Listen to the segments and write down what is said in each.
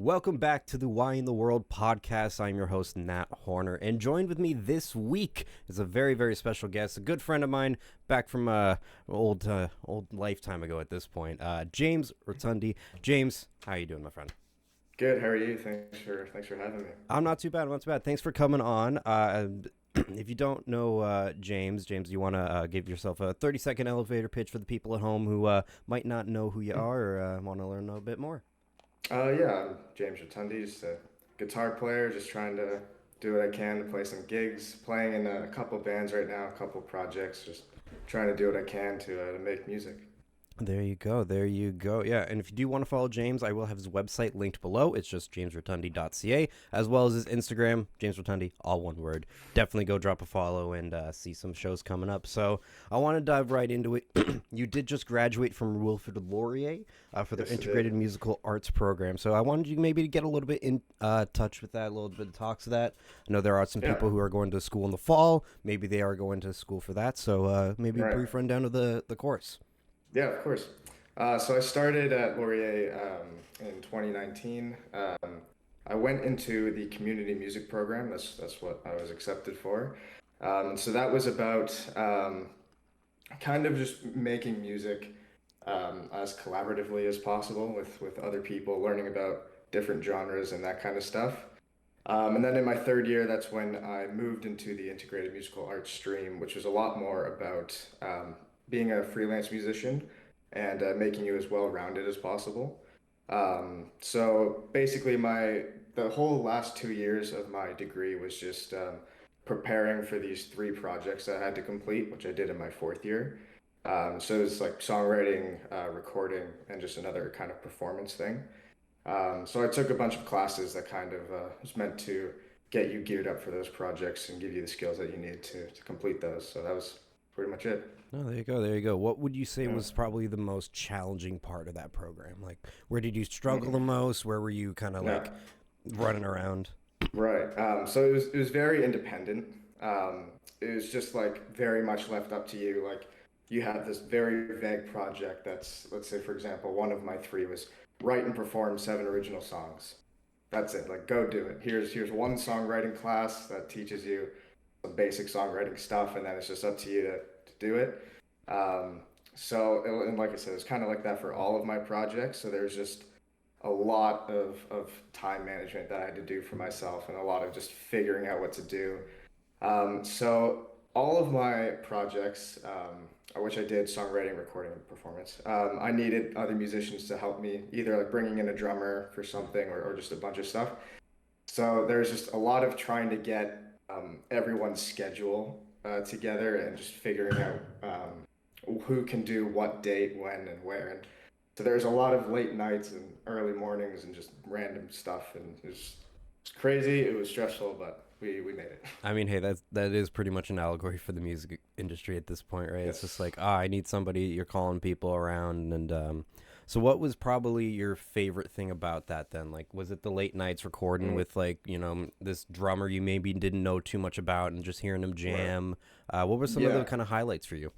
Welcome back to the Why in the World podcast. I'm your host, Nat Horner, and joined with me this week is a very, very special guest, a good friend of mine, back from old lifetime ago at this point, James Rotondi. James, how are you doing, my friend? Good. How are you? Thanks for having me. I'm not too bad. I'm not too bad. Thanks for coming on. If you don't know James, you want to give yourself a 30-second elevator pitch for the people at home who might not know who you are or want to learn a bit more. Yeah, I'm James Rotondi, just a guitar player, just trying to do what I can to play some gigs, playing in a couple bands right now, a couple projects, just trying to do what I can to make music. There you go. There you go. Yeah. And if you do want to follow James, I will have his website linked below. It's just jamesrotundi.ca, as well as his Instagram, James Rotundi, all one word. Definitely go drop a follow and see some shows coming up. So I want to dive right into it. You did just graduate from Wilfrid Laurier for their Yes, I integrated did. musical arts program. So I wanted you maybe to get a little bit in touch with that, a little bit of talks of that. I know there are some Yeah, people who are going to school in the fall. Maybe they are going to school for that. So maybe a right. brief rundown of the course. Yeah, of course. So I started at Laurier in 2019. I went into the community music program. That's what I was accepted for. So that was about kind of just making music as collaboratively as possible with other people, learning about different genres and that kind of stuff. And then in my third year, that's when I moved into the integrated musical arts stream, which was a lot more about being a freelance musician and making you as well rounded as possible. So basically, the whole last 2 years of my degree was just preparing for these three projects that I had to complete, which I did in my fourth year. So it was like songwriting, recording, and just another kind of performance thing. So I took a bunch of classes that kind of was meant to get you geared up for those projects and give you the skills that you need to complete those. So that was pretty much it. Oh, there you go. There you go. What would you say Yeah. was probably the most challenging part of that program? Like, where did you struggle Mm. the most? Where were you kind of Yeah. like running around? Right. So it was very independent. It was just like very much left up to you. Like you had this very vague project that's, let's say, for example, one of my three was write and perform seven original songs. That's it. Like go do it. Here's one songwriting class that teaches you some basic songwriting stuff, and then it's just up to you to do it. And like I said, it's kind of like that for all of my projects. So there's just a lot of time management that I had to do for myself and a lot of just figuring out what to do. So all of my projects, which I did songwriting, recording, and performance, I needed other musicians to help me, either like bringing in a drummer for something or just a bunch of stuff. So there's just a lot of trying to get everyone's schedule together and just figuring out who can do what date, when, and where. And so there's a lot of late nights and early mornings and just random stuff. And it's crazy. It was stressful, but we made it. I mean, hey, that is pretty much an allegory for the music industry at this point, right? It's just Yes. like, I need somebody. You're calling people around, and so what was probably your favorite thing about that then? Like, was it the late nights recording Mm, with like this drummer you maybe didn't know too much about and just hearing him right. jam? What were some of the Yeah. kind of highlights for you?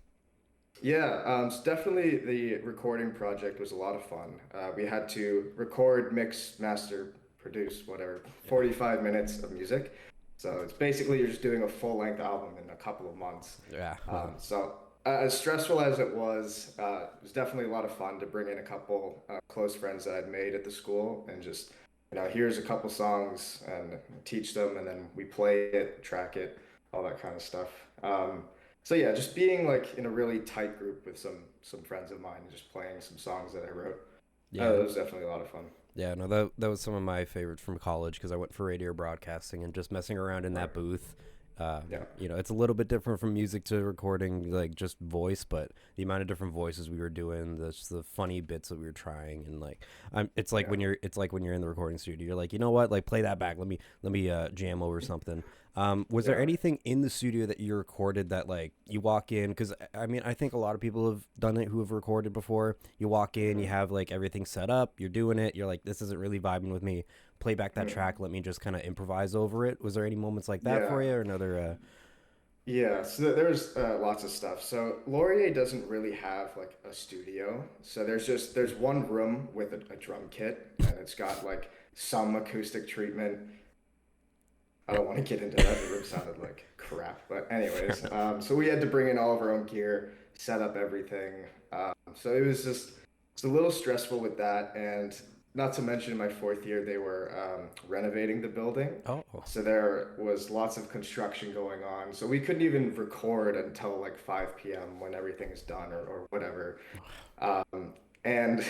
Yeah, so definitely the recording project was a lot of fun. We had to record, mix, master, produce, whatever, 45 minutes of music. So it's basically you're just doing a full length album in a couple of months. Yeah. As stressful as it was definitely a lot of fun to bring in a couple close friends that I'd made at the school and just, here's a couple songs and teach them, and then we play it, track it, all that kind of stuff. So yeah, just being like in a really tight group with some friends of mine, and just playing some songs that I wrote. Yeah. It was definitely a lot of fun. Yeah, no, that was some of my favorites from college because I went for radio broadcasting and just messing around in Right. that booth. Yeah. It's a little bit different from music to recording, like just voice, but the amount of different voices we were doing, the funny bits that we were trying, and like, Yeah. it's like when you're in the recording studio, you're like, you know what, like play that back, let me jam over something. Was there Yeah. anything in the studio that you recorded that like you walk in? Because I mean, I think a lot of people have done it who have recorded before. You walk in, you Mhm. have like everything set up, you're doing it, you're like, this isn't really vibing with me. Play back that Mhm. track. Let me just kind of improvise over it. Was there any moments like that for Yeah. you, or another? Yeah, so there's lots of stuff. So Laurier doesn't really have like a studio. So there's one room with a drum kit, and it's got like some acoustic treatment. I don't want to get into that. The room sounded like crap, but Fair anyways, enough. so we had to bring in all of our own gear, set up everything. So it was just it's a little stressful with that, and not to mention in my fourth year they were renovating the building, Oh, so there was lots of construction going on. So we couldn't even record until like 5 p.m. when everything's done or whatever. And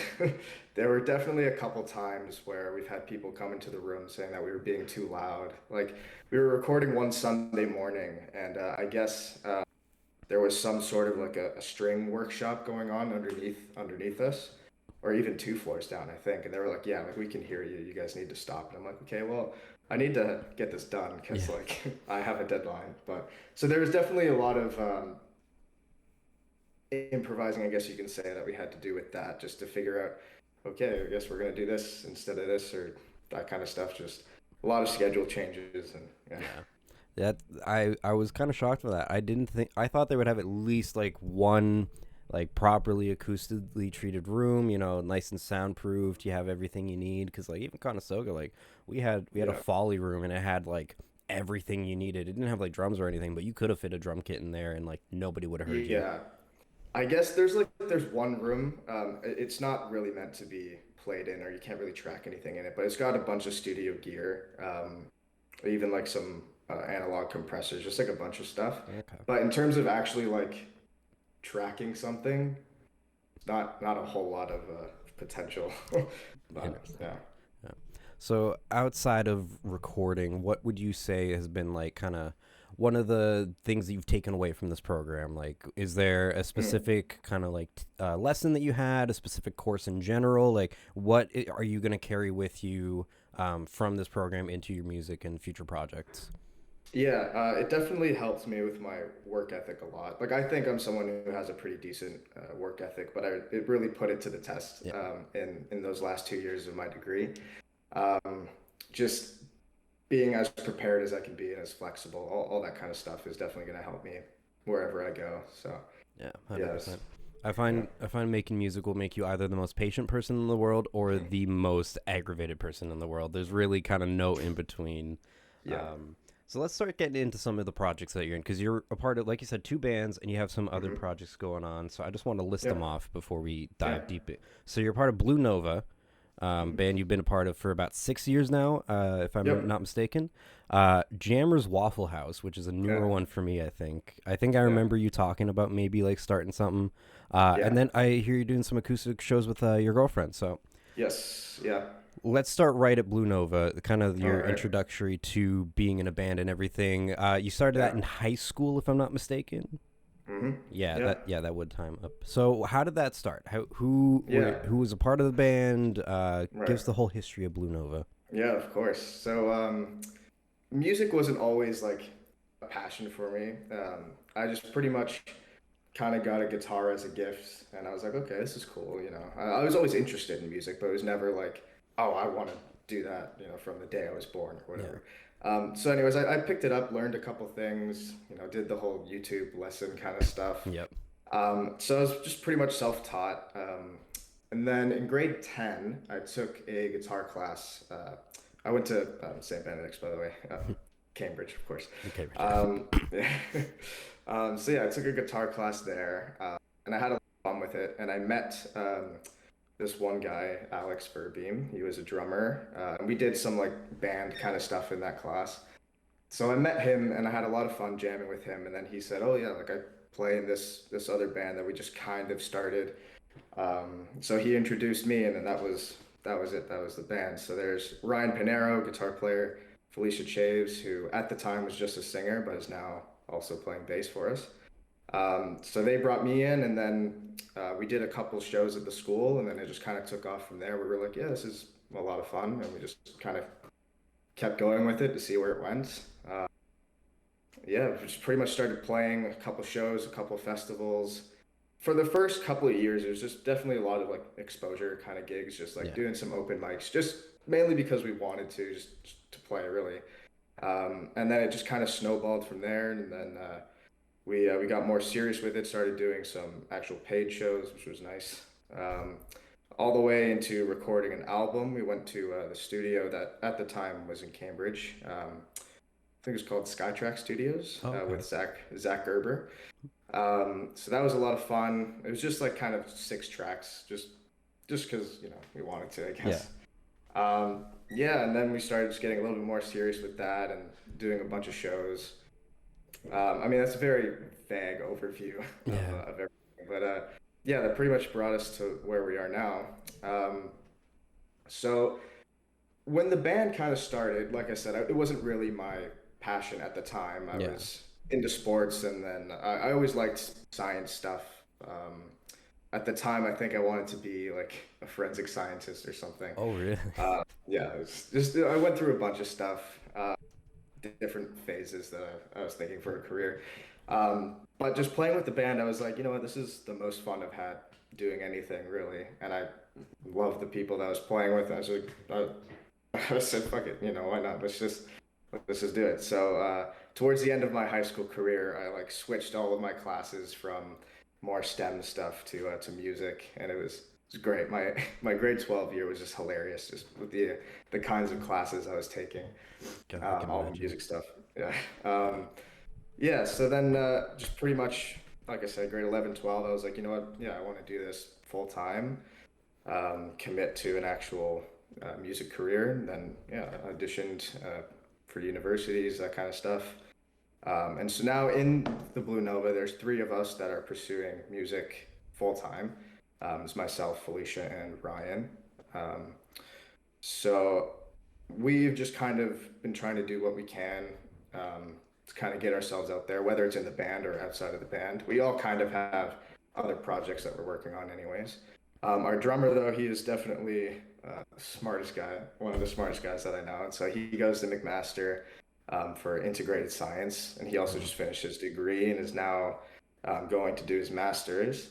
there were definitely a couple times where we've had people come into the room saying that we were being too loud. Like we were recording one Sunday morning, and I guess there was some sort of like a string workshop going on underneath us, or even two floors down, I think. And they were like, "Yeah, like we can hear you. You guys need to stop." And I'm like, "Okay, well, I need to get this done because yeah. like I have a deadline." But so there was definitely a lot of improvising, I guess you can say, that we had to do with that just to figure out, okay, I guess we're gonna do this instead of this or that kind of stuff. Just a lot of schedule changes and yeah. Yeah. That I was kind of shocked for that. I didn't think I thought they would have at least like one like properly acoustically treated room, nice and soundproofed. You have everything you need cuz like even Conestoga like we had a Yeah. folly room and it had like everything you needed. It didn't have like drums or anything, but you could have fit a drum kit in there and like nobody would have heard you. Yeah. I guess there's one room. It's not really meant to be played in, or you can't really track anything in it. But it's got a bunch of studio gear, even like some analog compressors, just like a bunch of stuff. Okay. But in terms of actually like tracking something, not a whole lot of potential. But Interesting. yeah. Yeah. So outside of recording, what would you say has been like kind of one of the things that you've taken away from this program? Like, is there a Mm. specific kind of like lesson that you had, a specific course in general? Like, what are you going to carry with you from this program into your music and future projects? Yeah, it definitely helps me with my work ethic a lot. Like I think I'm someone who has a pretty decent work ethic, but it really put it to the test Yeah. in those last 2 years of my degree. Um, just being as prepared as I can be and as flexible, all that kind of stuff is definitely going to help me wherever I go. So Yeah, yes, 100%. I yeah, find I find making music will make you either the most patient person in the world or the most aggravated person in the world. There's really kind of no in between. yeah, Um, so let's start getting into some of the projects that you're in because you're a part of, like you said, two bands and you have some other hmm projects going on. So I just want to list yeah, them off before we yeah, dive deep. So you're part of Blue Nova, mhm, band you've been a part of for about 6 years now, if I'm yep, not mistaken. Jammers Waffle House, which is a yeah, newer one for me, I think. I think I yeah, remember you talking about maybe like starting something. And yeah, then I hear you doing some acoustic shows with your girlfriend. So yes, yeah. let's start right at Blue Nova, kind of All your right, introductory to being in a band and everything. You started that yeah, in high school, if I'm not mistaken. Yeah, yeah, that would time up. So how did that start? yeah. Who was a part of the band? Give Right. us the whole history of Blue Nova. Yeah, of course. So, music wasn't always like a passion for me. I just pretty much kind of got a guitar as a gift, and I was like, okay, this is cool. I was always interested in music, but it was never like, oh, I want to do that. From the day I was born or Yeah. whatever. So, anyways, I picked it up, learned a couple things. Did the whole YouTube lesson kind of stuff. Yep. So I was just pretty much self-taught. And then in grade 10, I took a guitar class. I went to St. Benedict's, by the way, Cambridge, of course. Okay, Richard. Yeah. So yeah, I took a guitar class there, and I had a lot of fun with it. And I met this one guy, Alex Verbeam. He was a drummer, and we did some like band kind of stuff in that class. So I met him and I had a lot of fun jamming with him. And then he said, "Oh yeah, like I play in this other band that we just kind of started." So he introduced me, and then that was it. That was the band. So there's Ryan Pinero, guitar player, Felicia Chaves, who at the time was just a singer, but is now also playing bass for us. So they brought me in, and then we did a couple shows at the school, and then it just kind of took off from there. We were like, "Yeah, this is a lot of fun," and we just kind of kept going with it to see where it went. Yeah, we just pretty much started playing a couple shows, a couple festivals. For the first couple of years, it was just definitely a lot of like exposure kind of gigs, just like Yeah. doing some open mics, just mainly because we wanted just to play really. And then it just kind of snowballed from there. And then we got more serious with it, started doing some actual paid shows, which was nice. Um, all the way into recording an album. We went to the studio that at the time was in Cambridge. I think it was called Skytrack Studios Oh, okay. with Zach Gerber. So that was a lot of fun. It was just like kind of 6 tracks, just because we wanted to, I Yeah. guess. Yeah, and then we started just getting a little bit more serious with that and doing a bunch of shows. I mean, that's a very vague overview Yeah. of everything, but yeah, that pretty much brought us to where we are now. Um, so when the band kind of started, like I said, it wasn't really my passion at the time. I Yeah. was into sports, and then I always liked science stuff. At the time, I think I wanted to be like a forensic scientist or something. Oh, really? Yeah, it was just I went through a bunch of stuff, different phases that I was thinking for a career. But just playing with the band, I was like, you know what, this is the most fun I've had doing anything really, and I love the people that I was playing with. I was like, I said, fuck it, why not? Let's just do it. So towards the end of my high school career, I like switched all of my classes from more STEM stuff to music, and it was great. My grade 12 year was just hilarious, just with the kinds of classes I was taking, God, I can all the imagine. music stuff. Yeah. Yeah. So then just pretty much like I said, grade 11, 12, I was like, you know what? Yeah, I want to do this full time, commit to an actual music career. And then, yeah, auditioned for universities, that kind of stuff. And so now in the Blue Nova, there's 3 of us that are pursuing music full time. It's myself, Felicia, and Ryan. Um, so we've just kind of been trying to do what we can to kind of get ourselves out there, whether it's in the band or outside of the band. We all kind of have other projects that we're working on, anyways. Our drummer, though, he is definitely the smartest guy, one of the smartest guys that I know. And so he goes to McMaster for integrated science, and he also Mhm. just finished his degree and is now going to do his master's.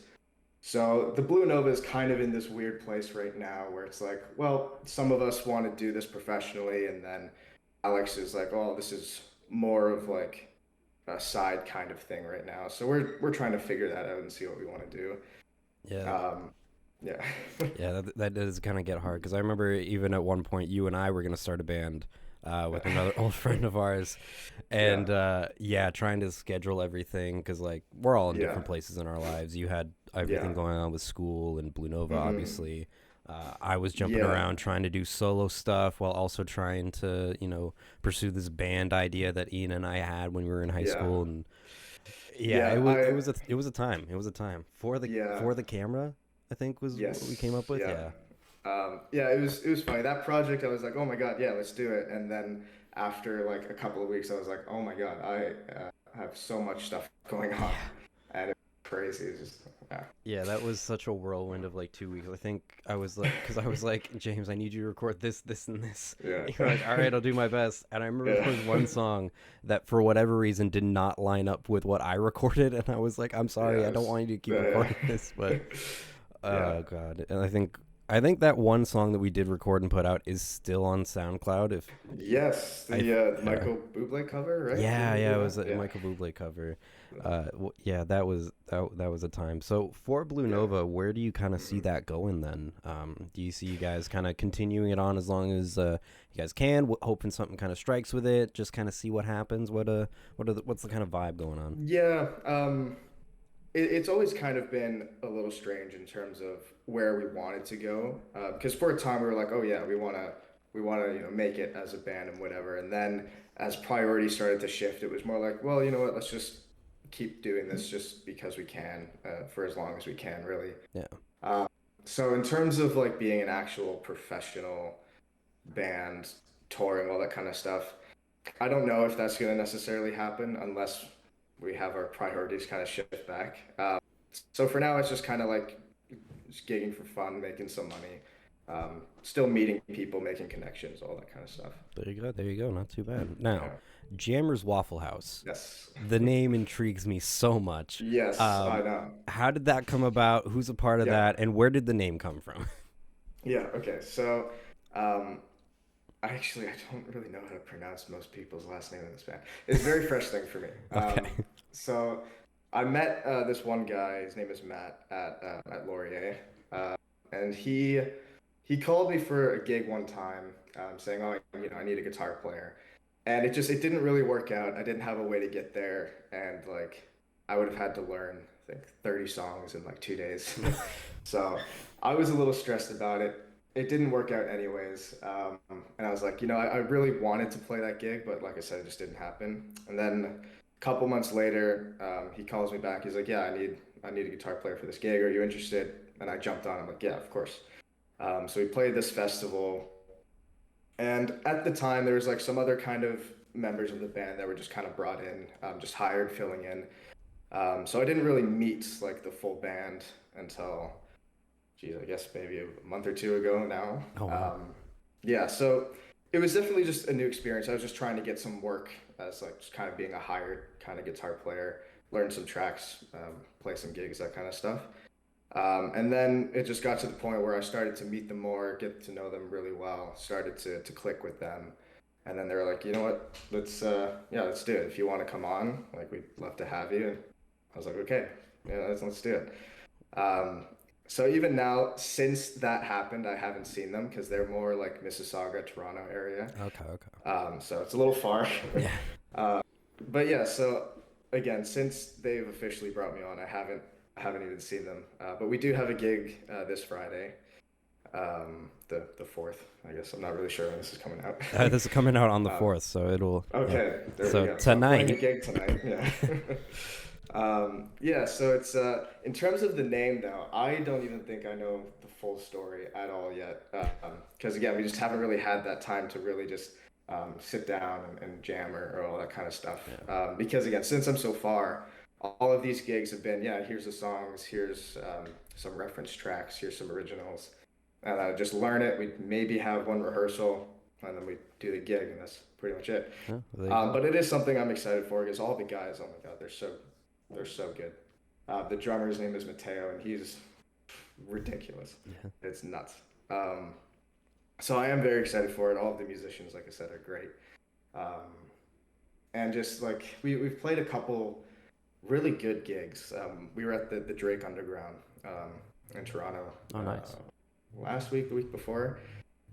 So the Blue Nova is kind of in this weird place right now where it's like, well, some of us want to do this professionally, and then Alex is like, oh, this is more of like a side kind of thing right now. So we're trying to figure that out and see what we want to do. Yeah. Um, yeah. Yeah, that does kind of get hard because I remember even at one point you and I were gonna start a band with another old friend of ours, Yeah. and yeah, trying to schedule everything because like we're all in Yeah. different places in our lives. You had Yeah. everything going on with school and Blue Nova, Hmm. obviously. I was jumping Yeah. around trying to do solo stuff while also trying to pursue this band idea that Ian and I had when we were in high Yeah. school, and yeah, Yeah. it was a time for the Yeah. camera. I think was what we came Yes. up with. Yeah. Yeah. Yeah, it was funny. That project, I was like, oh my God, yeah, let's do it. And then after like a couple of weeks, I was like, oh my God, I have so much stuff going on, Yeah. and it's crazy. It's just yeah, Yeah, that was such a whirlwind of like 2 weeks. I think I was like, because I was like, James, I need you to record this, this, and this. yeah, You're like, all right, I'll do my best. And I remember yeah, there was one song that, for whatever reason, did not line up with what I recorded, and I was like, I'm sorry, yeah, I don't want you to keep yeah, recording this, but yeah. oh god. And I think that one song that we did record and put out is still on SoundCloud. If Yes, I the yeah. Michael Bublé cover, right? Didn't Yeah, he yeah, do it that? was a Yeah, Michael Bublé cover. Yeah, that was a time. So for Blue yeah. Nova, where do you kind of see Mhm. that going then? Do you see you guys kind of continuing it on as long as you guys can, hoping something kind of strikes with it, just kind of see what happens? What's the kind of vibe going on? Yeah, it's always kind of been a little strange in terms of where we wanted to go. Because for a time we were like, oh yeah, we want to make it as a band and whatever. And then as priorities started to shift, it was more like, well, you know what, let's just keep doing this just because we can for as long as we can, really. Yeah, Uh, so in terms of like being an actual professional band, touring, all that kind of stuff, I don't know if that's going to necessarily happen unless we have our priorities kind of shift back. So for now, it's just kind of like just gigging for fun, making some money, still meeting people, making connections, all that kind of stuff. there you go, there you go. Not too bad. Now, Yeah. Jammer's Waffle House. Yes. The name intrigues me so much. Yes, I know. How did that come about? Who's a part of Yeah. that? And where did the name come from? Yeah. Okay. So, um, I don't really know how to pronounce most people's last name in this band. It's a very fresh thing for me. Okay. So I met this one guy. His name is Matt at Laurier, uh, and he called me for a gig one time, saying, "Oh, I need a guitar player," and it didn't really work out. I didn't have a way to get there, and like I would have had to learn I think 30 songs in like 2 days, so I was a little stressed about it. It didn't work out anyways, and I was like, I really wanted to play that gig, but like I said, it just didn't happen. And then couple months later, he calls me back. He's like, "Yeah, I need a guitar player for this gig. Are you interested?" And I jumped on. I'm like, "Yeah, of course." So we played this festival, and at the time there was like some other kind of members of the band that were just kind of brought in, just hired, filling in. So I didn't really meet like the full band until, geez, I guess maybe a month or two ago now. Oh wow. Yeah, so it was definitely just a new experience. I was just trying to get some work as like just kind of being a hired kind of guitar player, learn some tracks, play some gigs, that kind of stuff. And then it just got to the point where I started to meet them more, get to know them really well, started to click with them. And then they were like, "You know what? Let's do it. If you want to come on, like we'd love to have you." And I was like, "Okay, yeah, let's do it." Um, so even now, since that happened, I haven't seen them because they're more like Mississauga, Toronto area. Okay, okay. So it's a little far. Yeah. uh, but yeah, so again, since they've officially brought me on, I haven't even seen them. But we do have a gig this Friday, the fourth. I guess I'm not really sure when this is coming out. This is coming out on the um, 4th, so it'll yeah. okay, there we So go. So I'm playing a tonight. gig tonight. Yeah. Yeah. So it's in terms of the name though, I don't even think I know the full story at all yet. Because again, we just haven't really had that time to really just sit down and jam or all that kind of stuff. Yeah. Because again, since I'm so far, all of these gigs have been, yeah, here's the songs, here's some reference tracks, here's some originals, and I just learn it. We maybe have one rehearsal, and then we do the gig, and that's pretty much it. Yeah, there you go. But it is something I'm excited for because all the guys, oh my God, they're so good. The drummer's name is Mateo, and he's ridiculous. Yeah. It's nuts. Um, so I am very excited for it. All of the musicians, like I said, are great. Um, and just like we've played a couple really good gigs. We were at the Drake Underground in Toronto Oh, nice. last week, the week before.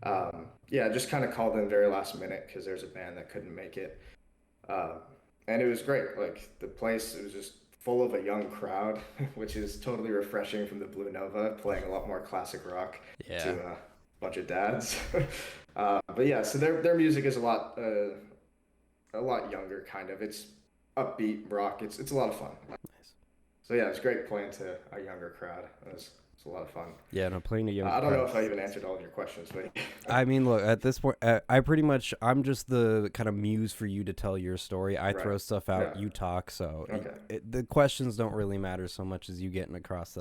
Yeah, just kind of called in very last minute because there's a band that couldn't make it. Uh, and it was great. Like the place, it was just full of a young crowd, which is totally refreshing from the Blue Nova, playing a lot more classic rock to Yeah. a bunch of dads. But yeah, so their music is a lot younger, kind of. It's upbeat rock. It's a lot of fun. Nice. So yeah, it's great playing to a younger crowd. It's a lot of fun. Yeah, no, playing a younger I don't know crowd. if I even answered all of your questions, but I mean, look, at this point, I'm just the kind of muse for you to tell your story. I right. throw stuff out, Yeah. you talk, so Okay. the questions don't really matter so much as you getting across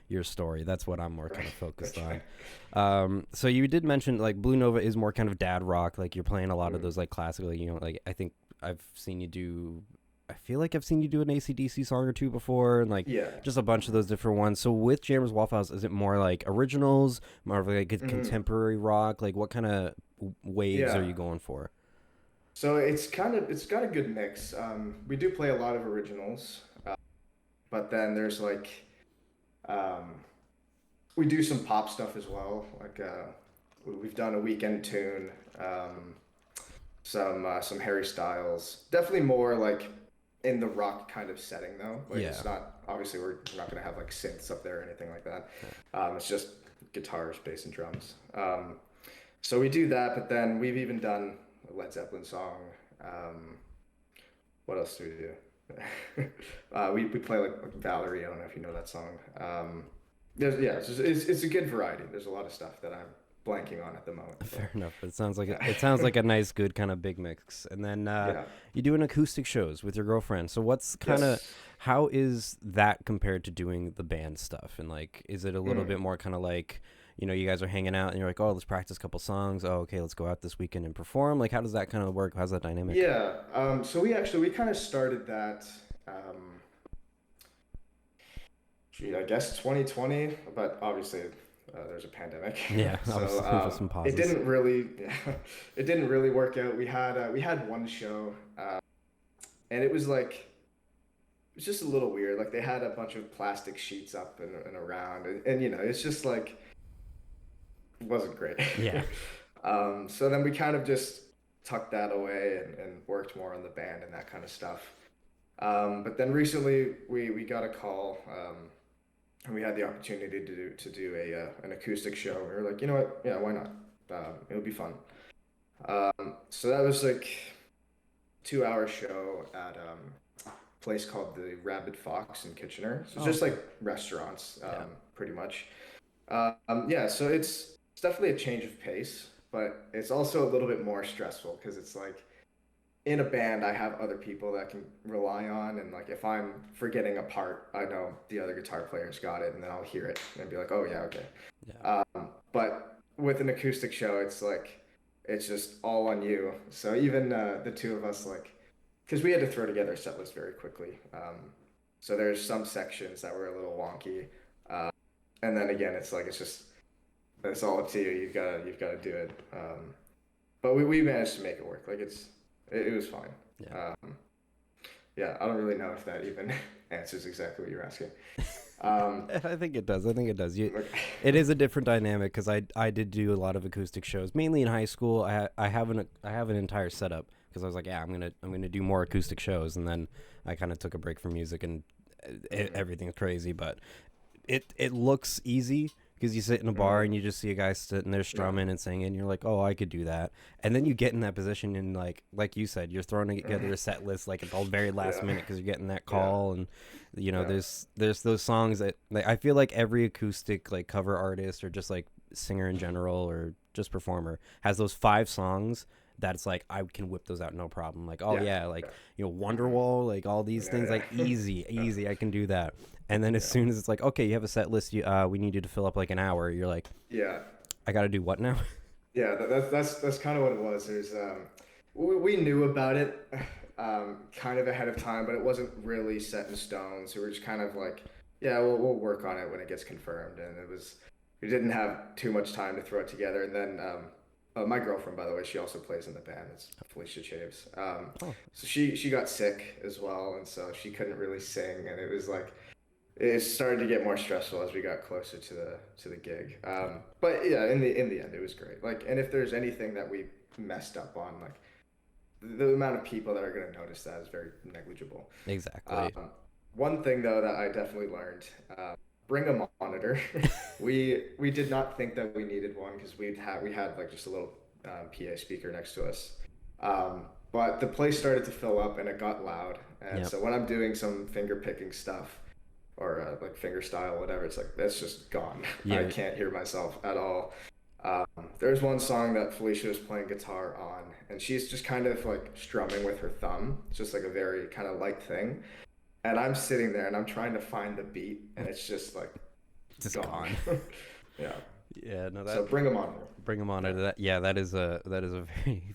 your story. That's what I'm more kind of Right. focused Okay. on. So you did mention like Blue Nova is more kind of dad rock, like you're playing a lot of Mhm. those like classically, like I think I've seen you do. I feel like I've seen you do an AC/DC song or two before, and like Yeah. just a bunch of those different ones. So with Jammers Waffle House, is it more like originals, more of like a hmm contemporary rock? Like what kind of waves are Yeah. you going for? So it's got a good mix. We do play a lot of originals, but then there's like um, we do some pop stuff as well. Like we've done a weekend tune, um, some Harry Styles. Definitely more like in the rock kind of setting though. Like Yeah. it's not obviously we're not gonna have like synths up there or anything like that. Yeah. It's just guitars, bass, and drums. So we do that, but then we've even done a Led Zeppelin song. Um, what else do we do? We play like Valerie. I don't know if you know that song. Yeah, it's a good variety. There's a lot of stuff that I'm blanking on at the moment. Fair enough. It sounds like Yeah. it sounds like a nice, good kind of big mix. And then Yeah. you doing acoustic shows with your girlfriend. So what's kind of Yes. how is that compared to doing the band stuff? And like, is it a little Mm. bit more kind of like, you guys are hanging out and you're like, oh, let's practice a couple songs. Oh, okay, let's go out this weekend and perform. Like, how does that kind of work? How's that dynamic? Yeah. So we kind of started that. Um, I guess 2020, but obviously there's a pandemic, Yeah, so obviously with some it pauses. didn't really, it didn't really work out. We had one show, and it was like it's just a little weird. Like they had a bunch of plastic sheets up and around, and you know, it's just like it wasn't great. Yeah. So then we kind of just tucked that away and worked more on the band and that kind of stuff. But then recently we got a call, and we had the opportunity to do a an acoustic show. We were like, you know what? Yeah, why not? It'll be fun. So that was like 2 hour show at a place called the Rabid Fox in Kitchener. So it's Oh, just okay. like restaurants, Yeah. pretty much. Yeah, so it's definitely a change of pace, but it's also a little bit more stressful because it's like in a band, I have other people that I can rely on, and like if I'm forgetting a part, I know the other guitar player's got it, and then I'll hear it and be like, oh yeah, okay. Yeah. But with an acoustic show, it's like it's just all on you. So even the two of us, like, because we had to throw together a set list very quickly. So there's some sections that were a little wonky, uh, and then again, it's like it's all up to you. You've got to do it. But we managed to make it work. Like it was fine. Yeah. Um, yeah, I don't really know if that even answers exactly what you're asking. Um, I think it does. I think it does. like, It is a different dynamic because I did do a lot of acoustic shows, mainly in high school. I have an entire setup because I was like, yeah, I'm gonna do more acoustic shows, and then I kind of took a break from music, and mhm, everything's crazy, but it looks easy because you sit in a bar mhm, and you just see a guy sitting there yeah, strumming and singing. And you're like, oh, I could do that. And then you get in that position and like you said, you're throwing together mhm, a set list like at the very last yeah, minute because you're getting that yeah, call. And yeah, there's those songs that like I feel like every acoustic like cover artist or just like singer in general or just performer has those 5 songs that's like I can whip those out no problem. Like, oh yeah, yeah, like, yeah, mhm, Wonderwall, like all these things, yeah, like yeah, easy, I can do that. And then as yeah, soon as it's like, okay, you have a set list, we need you to fill up like an hour. You're like, yeah. I got to do what now? Yeah, that's kind of what it was. We knew about it kind of ahead of time, but it wasn't really set in stone. So we're just kind of like, yeah, we'll work on it when it gets confirmed. And we didn't have too much time to throw it together. And then my girlfriend, by the way, she also plays in the band. It's Felicia Chaves. Oh, So she got sick as well, and so she couldn't really sing, and it was like it started to get more stressful as we got closer to the gig. yeah, But yeah, in the end, it was great. Like, and if there's anything that we messed up on, like the amount of people that are going to notice that is very negligible. exactly. Um, One thing though that I definitely learned, bring a monitor. We did not think that we needed one because we had like just a little PA speaker next to us. But the place started to fill up and it got loud. And Yep. so when I'm doing some finger picking stuff, or like finger style, whatever. It's like that's just gone. I Yeah. can't hear myself at all. Um, there's one song that Felicia was playing guitar on, and she's just kind of like strumming with her thumb. It's just like a very kind of light thing. And I'm sitting there and I'm trying to find the beat, and it's just like Just gone. gone. Yeah. Yeah. No, that So bring them on there. bring them on Yeah. to that. Yeah, that is a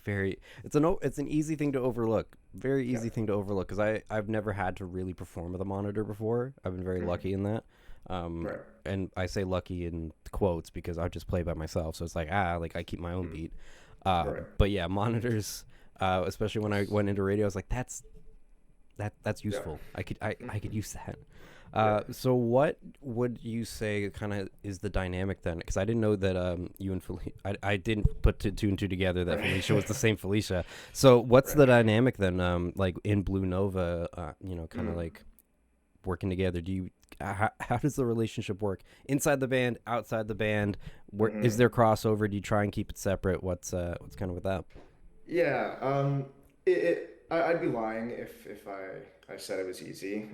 very it's an easy thing to overlook. Very Yeah. easy thing to overlook because I've never had to really perform with a monitor before. I've been very Mhm. lucky in that. Um, Right. and I say lucky in quotes because I just play by myself. So it's like like I keep my own Mhm. beat. Right. But yeah, monitors. Especially when I went into radio, I was like, that's Yeah. useful. I could use that. Yeah. So what would you say kind of is the dynamic then? Because I didn't know that you and Felicia, I didn't put two and two together that Right. Felicia was the same Felicia. So what's the Right. dynamic then? Like in Blue Nova, kind of Mm. like working together. Do you how does the relationship work inside the band, outside the band? Where is Mhm. there crossover? Do you try and keep it separate? What's kind of with that? Yeah, I'd be lying if I said it was easy.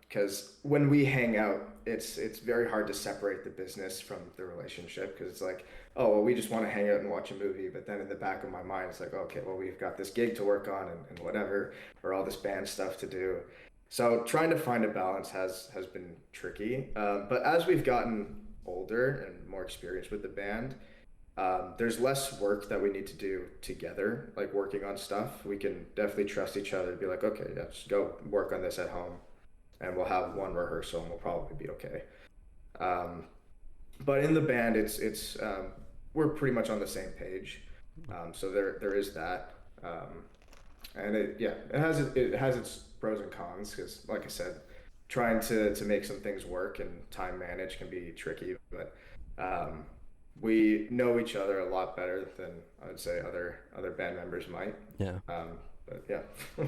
Because when we hang out, it's very hard to separate the business from the relationship. Because it's like, oh well, we just want to hang out and watch a movie. But then in the back of my mind, it's like, okay, well we've got this gig to work on and whatever, or all this band stuff to do. So trying to find a balance has been tricky. But as we've gotten older and more experienced with the band, there's less work that we need to do together, like working on stuff. We can definitely trust each other to be like, okay, yeah, just go work on this at home, and we'll have one rehearsal, and we'll probably be okay. Um, but in the band, we're pretty much on the same page. So there is that. Um, And it has its pros and cons because, like I said, trying to make some things work and time manage can be tricky. But um, we know each other a lot better than I would say other band members might. Yeah. But yeah.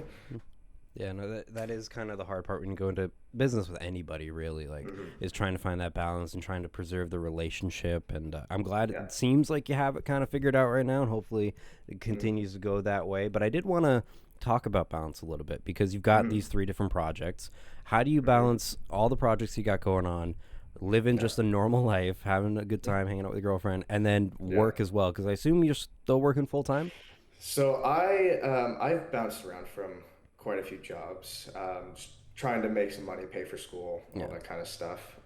Yeah, no, that is kind of the hard part when you go into business with anybody, really. Like, Hmm. is trying to find that balance and trying to preserve the relationship. And I'm glad Yeah. it seems like you have it kind of figured out right now, and hopefully it Hmm. continues to go that way. But I did want to talk about balance a little bit because you've got Hmm. these three different projects. How do you Hmm. balance all the projects you got going on, living Yeah. just a normal life, having a good time, hanging out with your girlfriend, and then Yeah. work as well? Because I assume you're still working full time. So I've bounced around from quite a few jobs, just trying to make some money, pay for school, all Yeah. that kind of stuff.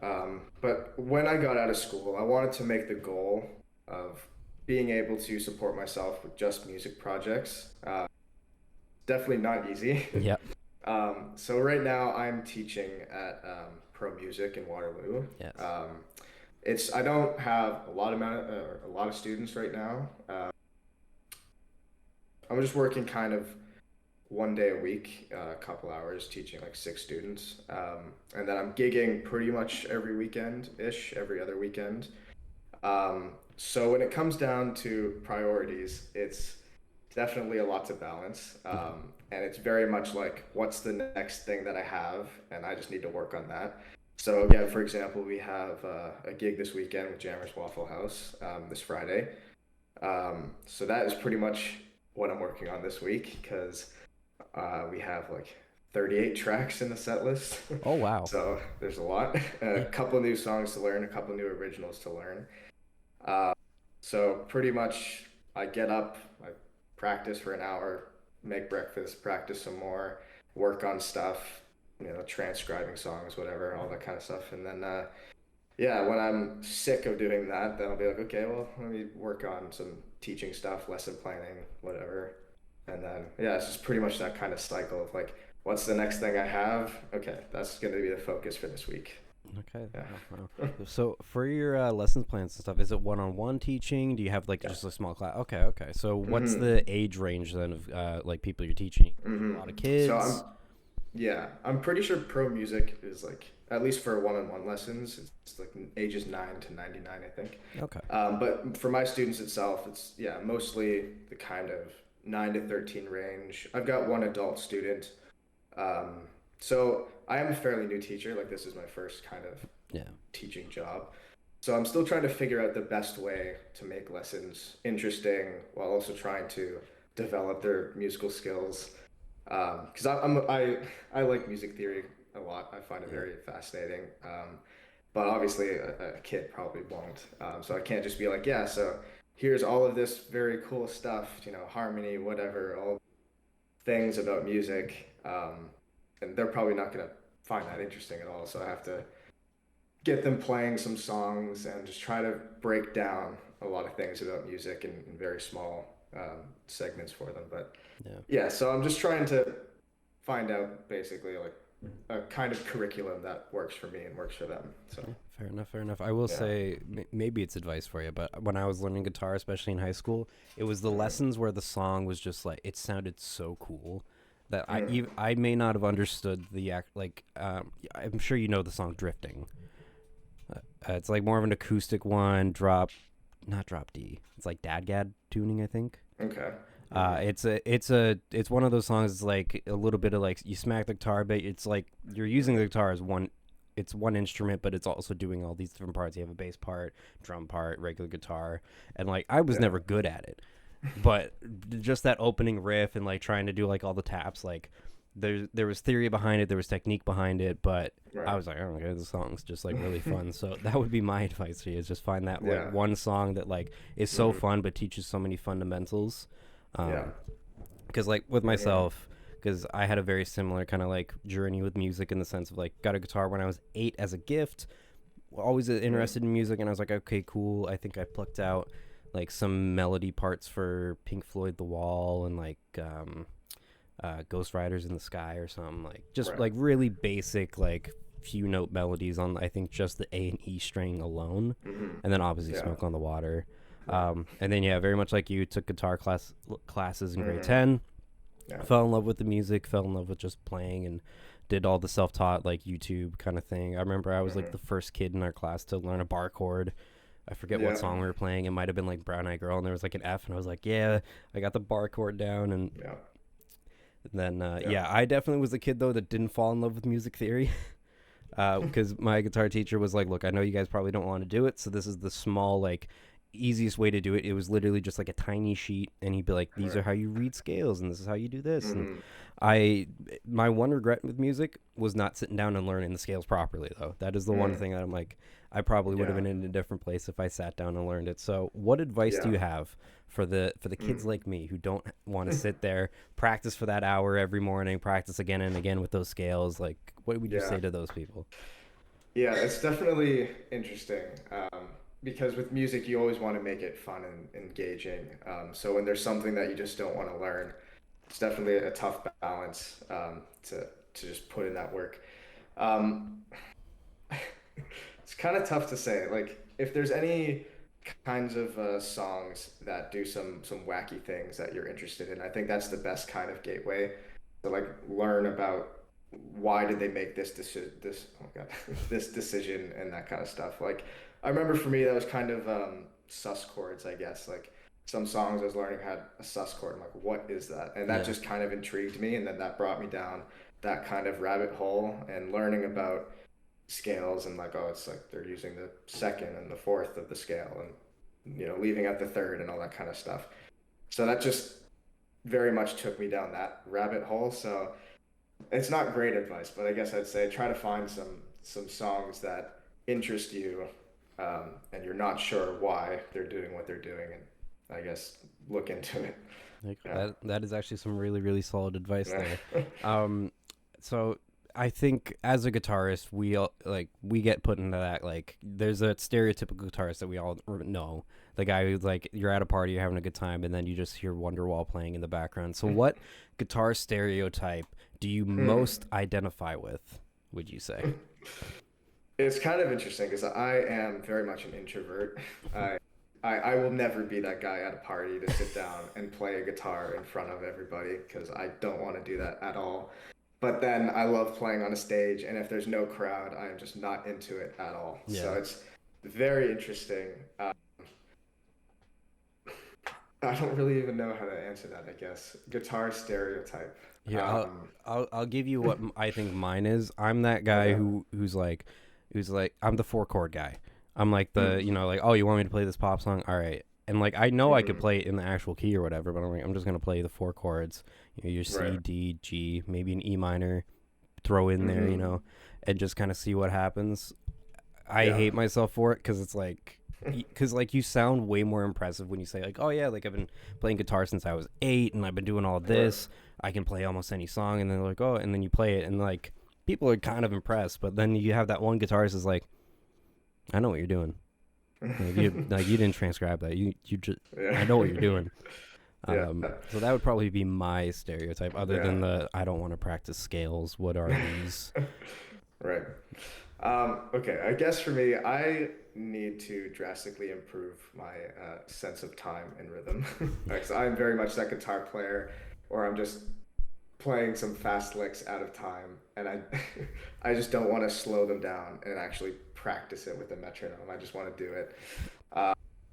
But when I got out of school, I wanted to make the goal of being able to support myself with just music projects. Definitely not easy. Yep. So right now I'm teaching at Pro Music in Waterloo. Yes. Um, it's I don't have a lot of students right now. I'm just working kind of one day a week, a couple hours teaching like six students. And then I'm gigging pretty much every weekend ish, every other weekend. So when it comes down to priorities, it's definitely a lot to balance. Yeah. And it's very much like, what's the next thing that I have? And I just need to work on that. So, again, for example, we have a gig this weekend with Jammers Waffle House this Friday. So that is pretty much what I'm working on this week because we have like 38 tracks in the set list. Oh wow. So there's a lot. A Yeah. couple new songs to learn, a couple new originals to learn. Uh, so pretty much I get up, I practice for an hour, make breakfast, practice some more, work on stuff, transcribing songs, whatever, all that kind of stuff. And then yeah, when I'm sick of doing that, then I'll be like, okay, well, let me work on some teaching stuff, lesson planning, whatever. And then, yeah, it's just pretty much that kind of cycle of like, what's the next thing I have? Okay, that's going to be the focus for this week. Okay. Yeah. Wow. So for your lessons plans and stuff, is it one-on-one teaching? Do you have like Yeah. just a small class? Okay. Okay. So what's Mm-hmm. the age range then of like people you're teaching? Mm-hmm. A lot of So kids. yeah, I'm pretty sure pro music is like, at least for one-on-one lessons, it's like ages 9 to 99, I think. Okay. But for my students itself, it's yeah, mostly the kind of 9 to 13 range. I've got one adult student. Um, so I am a fairly new teacher. Like this is my first kind of Yeah. teaching job. So I'm still trying to figure out the best way to make lessons interesting while also trying to develop their musical skills. Because I like music theory a lot. I find it Yeah. very fascinating. But obviously a kid probably won't. So I can't just be like, yeah, so here's all of this very cool stuff, harmony, whatever, all things about music. And they're probably not going to find that interesting at all. So I have to get them playing some songs and just try to break down a lot of things about music in very small segments for them. But Yeah. yeah, so I'm just trying to find out basically like a kind of curriculum that works for me and works for them. So Yeah, fair enough. Fair enough. I will yeah. say maybe it's advice for you, but when I was learning guitar, especially in high school, it was the Mm-hmm. lessons where the song was just like it sounded so cool that Mm-hmm. I may not have understood the act. Like I'm sure you know the song "Drifting." It's like more of an acoustic one. Not drop D. It's like Dadgad tuning, I think. Okay. Mm-hmm. It's one of those songs. It's like a little bit of like you smack the guitar, but it's like you're using the guitar as one. It's one instrument, but it's also doing all these different parts. You have a bass part, drum part, regular guitar, and like I was Yeah. never good at it, but just that opening riff and like trying to do like all the taps, like there was theory behind it, there was technique behind it, but I Right. was like, oh, okay, the song's just like really fun. So that would be my advice to you: is just find that like Yeah. one song that like is so Mm-hmm. fun but teaches so many fundamentals. Yeah. Because like with Mm-hmm. myself, because I had a very similar kind of like journey with music in the sense of like got a guitar when I was 8 as a gift, always Mm-hmm. interested in music, and I was like, okay, cool. I think I plucked out like some melody parts for Pink Floyd The Wall and like Ghost Riders in the Sky or something, like just Right. like really basic like few note melodies on I think just the A and E string alone, Mm-hmm. and then obviously Yeah. Smoke on the Water. Right. And then yeah, very much like you, took classes in grade Mm-hmm. 10, Yeah. fell in love with the music, fell in love with just playing, and did all the self-taught like YouTube kind of thing. I remember I was like the Hmm. first kid in our class to learn a bar chord. I forget what Yeah. song we were playing. It might have been like Brown Eyed Girl, and there was like an F, and I was like, yeah, I got the bar chord down. And Yeah. then, Yeah. yeah, I definitely was a kid though that didn't fall in love with music theory. Because my guitar teacher was like, "Look, I know you guys probably don't want to do it, so this is the small, like, easiest way to do it." It was literally just like a tiny sheet, and he'd be like, "These are Right. how you read scales, and this is how you do this." And Hmm. I, my one regret with music was not sitting down and learning the scales properly, though. That is the one Mm. thing that I'm like, I probably would have Yeah. been in a different place if I sat down and learned it. So, what advice do Yeah. you have for the kids Mm. like me who don't want to sit there, practice for that hour every morning, practice again and again with those scales? Like, what would you Yeah. say to those people? Yeah, it's definitely interesting because with music, you always want to make it fun and engaging. So when there's something that you just don't want to learn, it's definitely a tough balance to just put in that work. Um, it's kind of tough to say. Like, if there's any kinds of songs that do some wacky things that you're interested in, I think that's the best kind of gateway to like learn about why did they make this decision, this oh my God, this decision and that kind of stuff. Like, I remember for me that was kind of sus chords, I guess. Like some songs I was learning had a sus chord. I'm like, what is that? And that Yeah. just kind of intrigued me, and then that brought me down that kind of rabbit hole and learning about scales and like, oh, it's like they're using the second and the fourth of the scale and leaving out the third and all that kind of stuff. So that just very much took me down that rabbit hole. So it's not great advice, but I guess I'd say try to find some songs that interest you, and you're not sure why they're doing what they're doing, and I guess look into it. Like Yeah. that is actually some really really solid advice Yeah. there. Um, so I think as a guitarist, we all like we get put into that like there's a stereotypical guitarist that we all know. The guy who's like you're at a party, you're having a good time, and then you just hear Wonderwall playing in the background. So what guitar stereotype do you Hmm. most identify with? Would you say? It's kind of interesting because I am very much an introvert. I, I will never be that guy at a party to sit down and play a guitar in front of everybody because I don't want to do that at all. But then I love playing on a stage, and if there's no crowd, I am just not into it at all. So Yeah. it's very interesting. I don't really even know how to answer that, I guess. Guitar stereotype. Here, Um, I'll give you what I think mine is. I'm that guy okay. who's like I'm the four chord guy. I'm like the Mm, like oh you want me to play this pop song? All right. And like I know I could mm, play it in the actual key or whatever, but I'm like I'm just gonna play the four chords. Your right. C, D, G, maybe an E minor, throw in there, Hmm. and just kind of see what happens. I Yeah. hate myself for it because it's like because like you sound way more impressive when you say like oh yeah like I've been playing guitar since I was 8 and I've been doing all Right. this. I can play almost any song, and then they're like oh and then you play it and like people are kind of impressed, but then you have that one guitarist is like I know what you're doing. Like you didn't transcribe that. You just Yeah. I know what you're doing. Yeah. So that would probably be my stereotype other Yeah. than the I don't want to practice scales. What are these? Right. Okay, I guess for me, I need to drastically improve my sense of time and rhythm. Yeah. Because I'm very much that guitar player, or I'm just playing some fast licks out of time, and I, I just don't want to slow them down and actually practice it with a metronome. I just want to do it.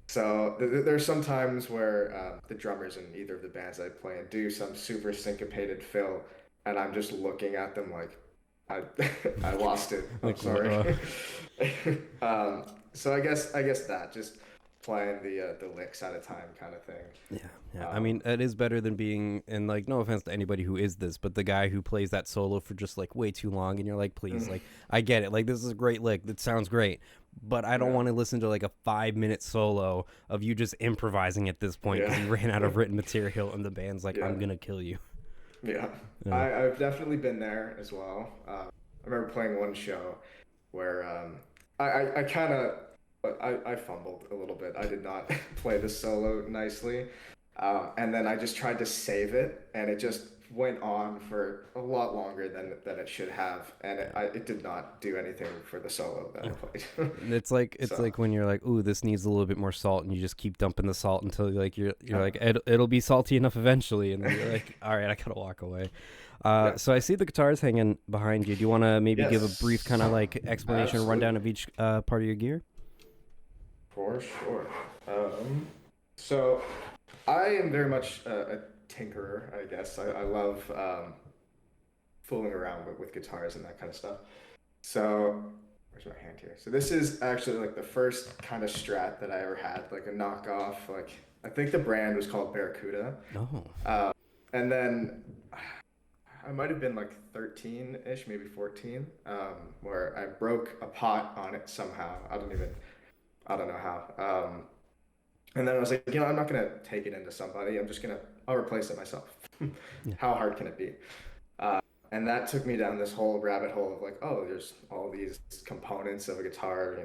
So there's some times where the drummers in either of the bands I play in do some super syncopated fill, and I'm just looking at them like, I I lost it. I'm Like sorry. um, so I guess that just playing the licks at a time kind of thing. yeah, yeah. I Um, mean, it is better than being, and like, no offense to anybody who is this, but the guy who plays that solo for just like way too long, and you're like, please, like, I get it. Like, this is a great lick. That sounds great. But I don't yeah, want to listen to like a 5 minute solo of you just improvising at this point yeah, because you ran out of written material and the band's like, yeah. I'm gonna kill you. Yeah, Yeah. I've definitely been there as well. I remember playing one show where I kind of I fumbled a little bit. I did not play the solo nicely, and then I just tried to save it, and it just went on for a lot longer than it should have, and it did not do anything for the solo that I played. It's So like when you're like, ooh, this needs a little bit more salt, and you just keep dumping the salt until like you're uh, like it'll be salty enough eventually, and then you're like, all right, I gotta walk away. yeah, So I see the guitars hanging behind you. Do you want to maybe give a brief kind yes, of like explanation or rundown absolutely, of each part of your gear? for sure. So I am very much a tinkerer, I guess. I love fooling around with guitars and that kind of stuff. So where's my hand here? So this is actually like the first kind of Strat that I ever had, like a knockoff. Like I think the brand was called Barracuda. Oh, Uh, and then I might have been like 13-ish, maybe 14, where I broke a pot on it somehow. I don't know how. And then I was like, I'm not gonna take it into somebody. I'll replace it myself. yeah, How hard can it be? Uh, and that took me down this whole rabbit hole of like, oh, there's all these components of a guitar,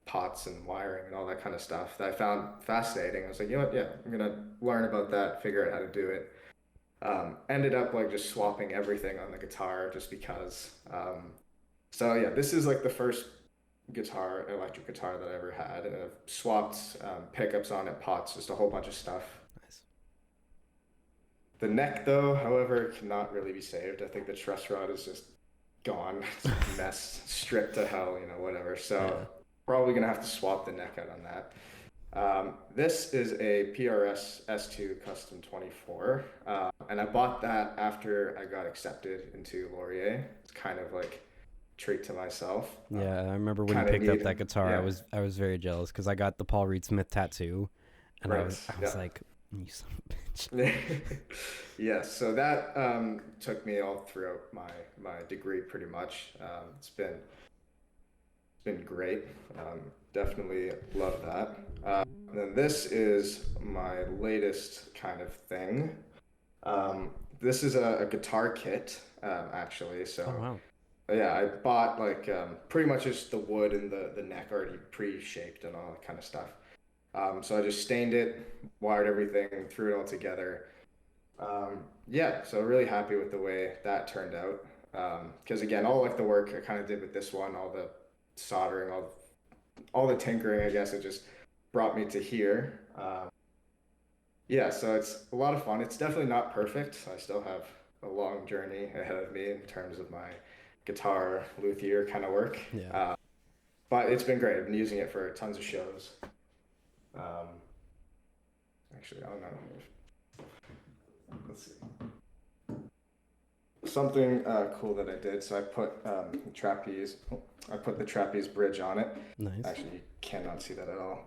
pots and wiring and all that kind of stuff that I found fascinating. I was like, yeah, I'm gonna learn about that, figure out how to do it. Ended up like just swapping everything on the guitar just because. So yeah, this is like the first electric guitar that I ever had, and I've swapped pickups on it, pots, just a whole bunch of stuff. nice. The neck, though, however, cannot really be saved. I think the truss rod is just gone. It's a mess, stripped to hell, whatever. So Yeah, probably gonna have to swap the neck out on that. This is a PRS S2 Custom 24, and I bought that after I got accepted into Laurier. It's kind of like a treat to myself. yeah. I remember when you Kind of picked up need, that guitar. yeah, I was very jealous because I got the Paul Reed Smith tattoo, and right, I was yeah. like, you son of a bitch. Yes, so that took me all throughout my degree pretty much. It's been great. Definitely love that. Then this is my latest kind of thing. This is a guitar kit, actually. Oh So wow. yeah, I bought like pretty much just the wood and the neck already pre-shaped and all that kind of stuff. So I just stained it, wired everything, threw it all together. Yeah, so really happy with the way that turned out. Because again, all like the work I kind of did with this one, all the soldering, all the tinkering, I guess it just brought me to here. Yeah, so it's a lot of fun. It's definitely not perfect. I still have a long journey ahead of me in terms of my guitar luthier kind of work. Yeah. But it's been great. I've been using it for tons of shows. Um, Actually, I don't know. Let's see. Something cool that I did. So I put trapeze. I put the trapeze bridge on it. Nice. Actually, you cannot see that at all.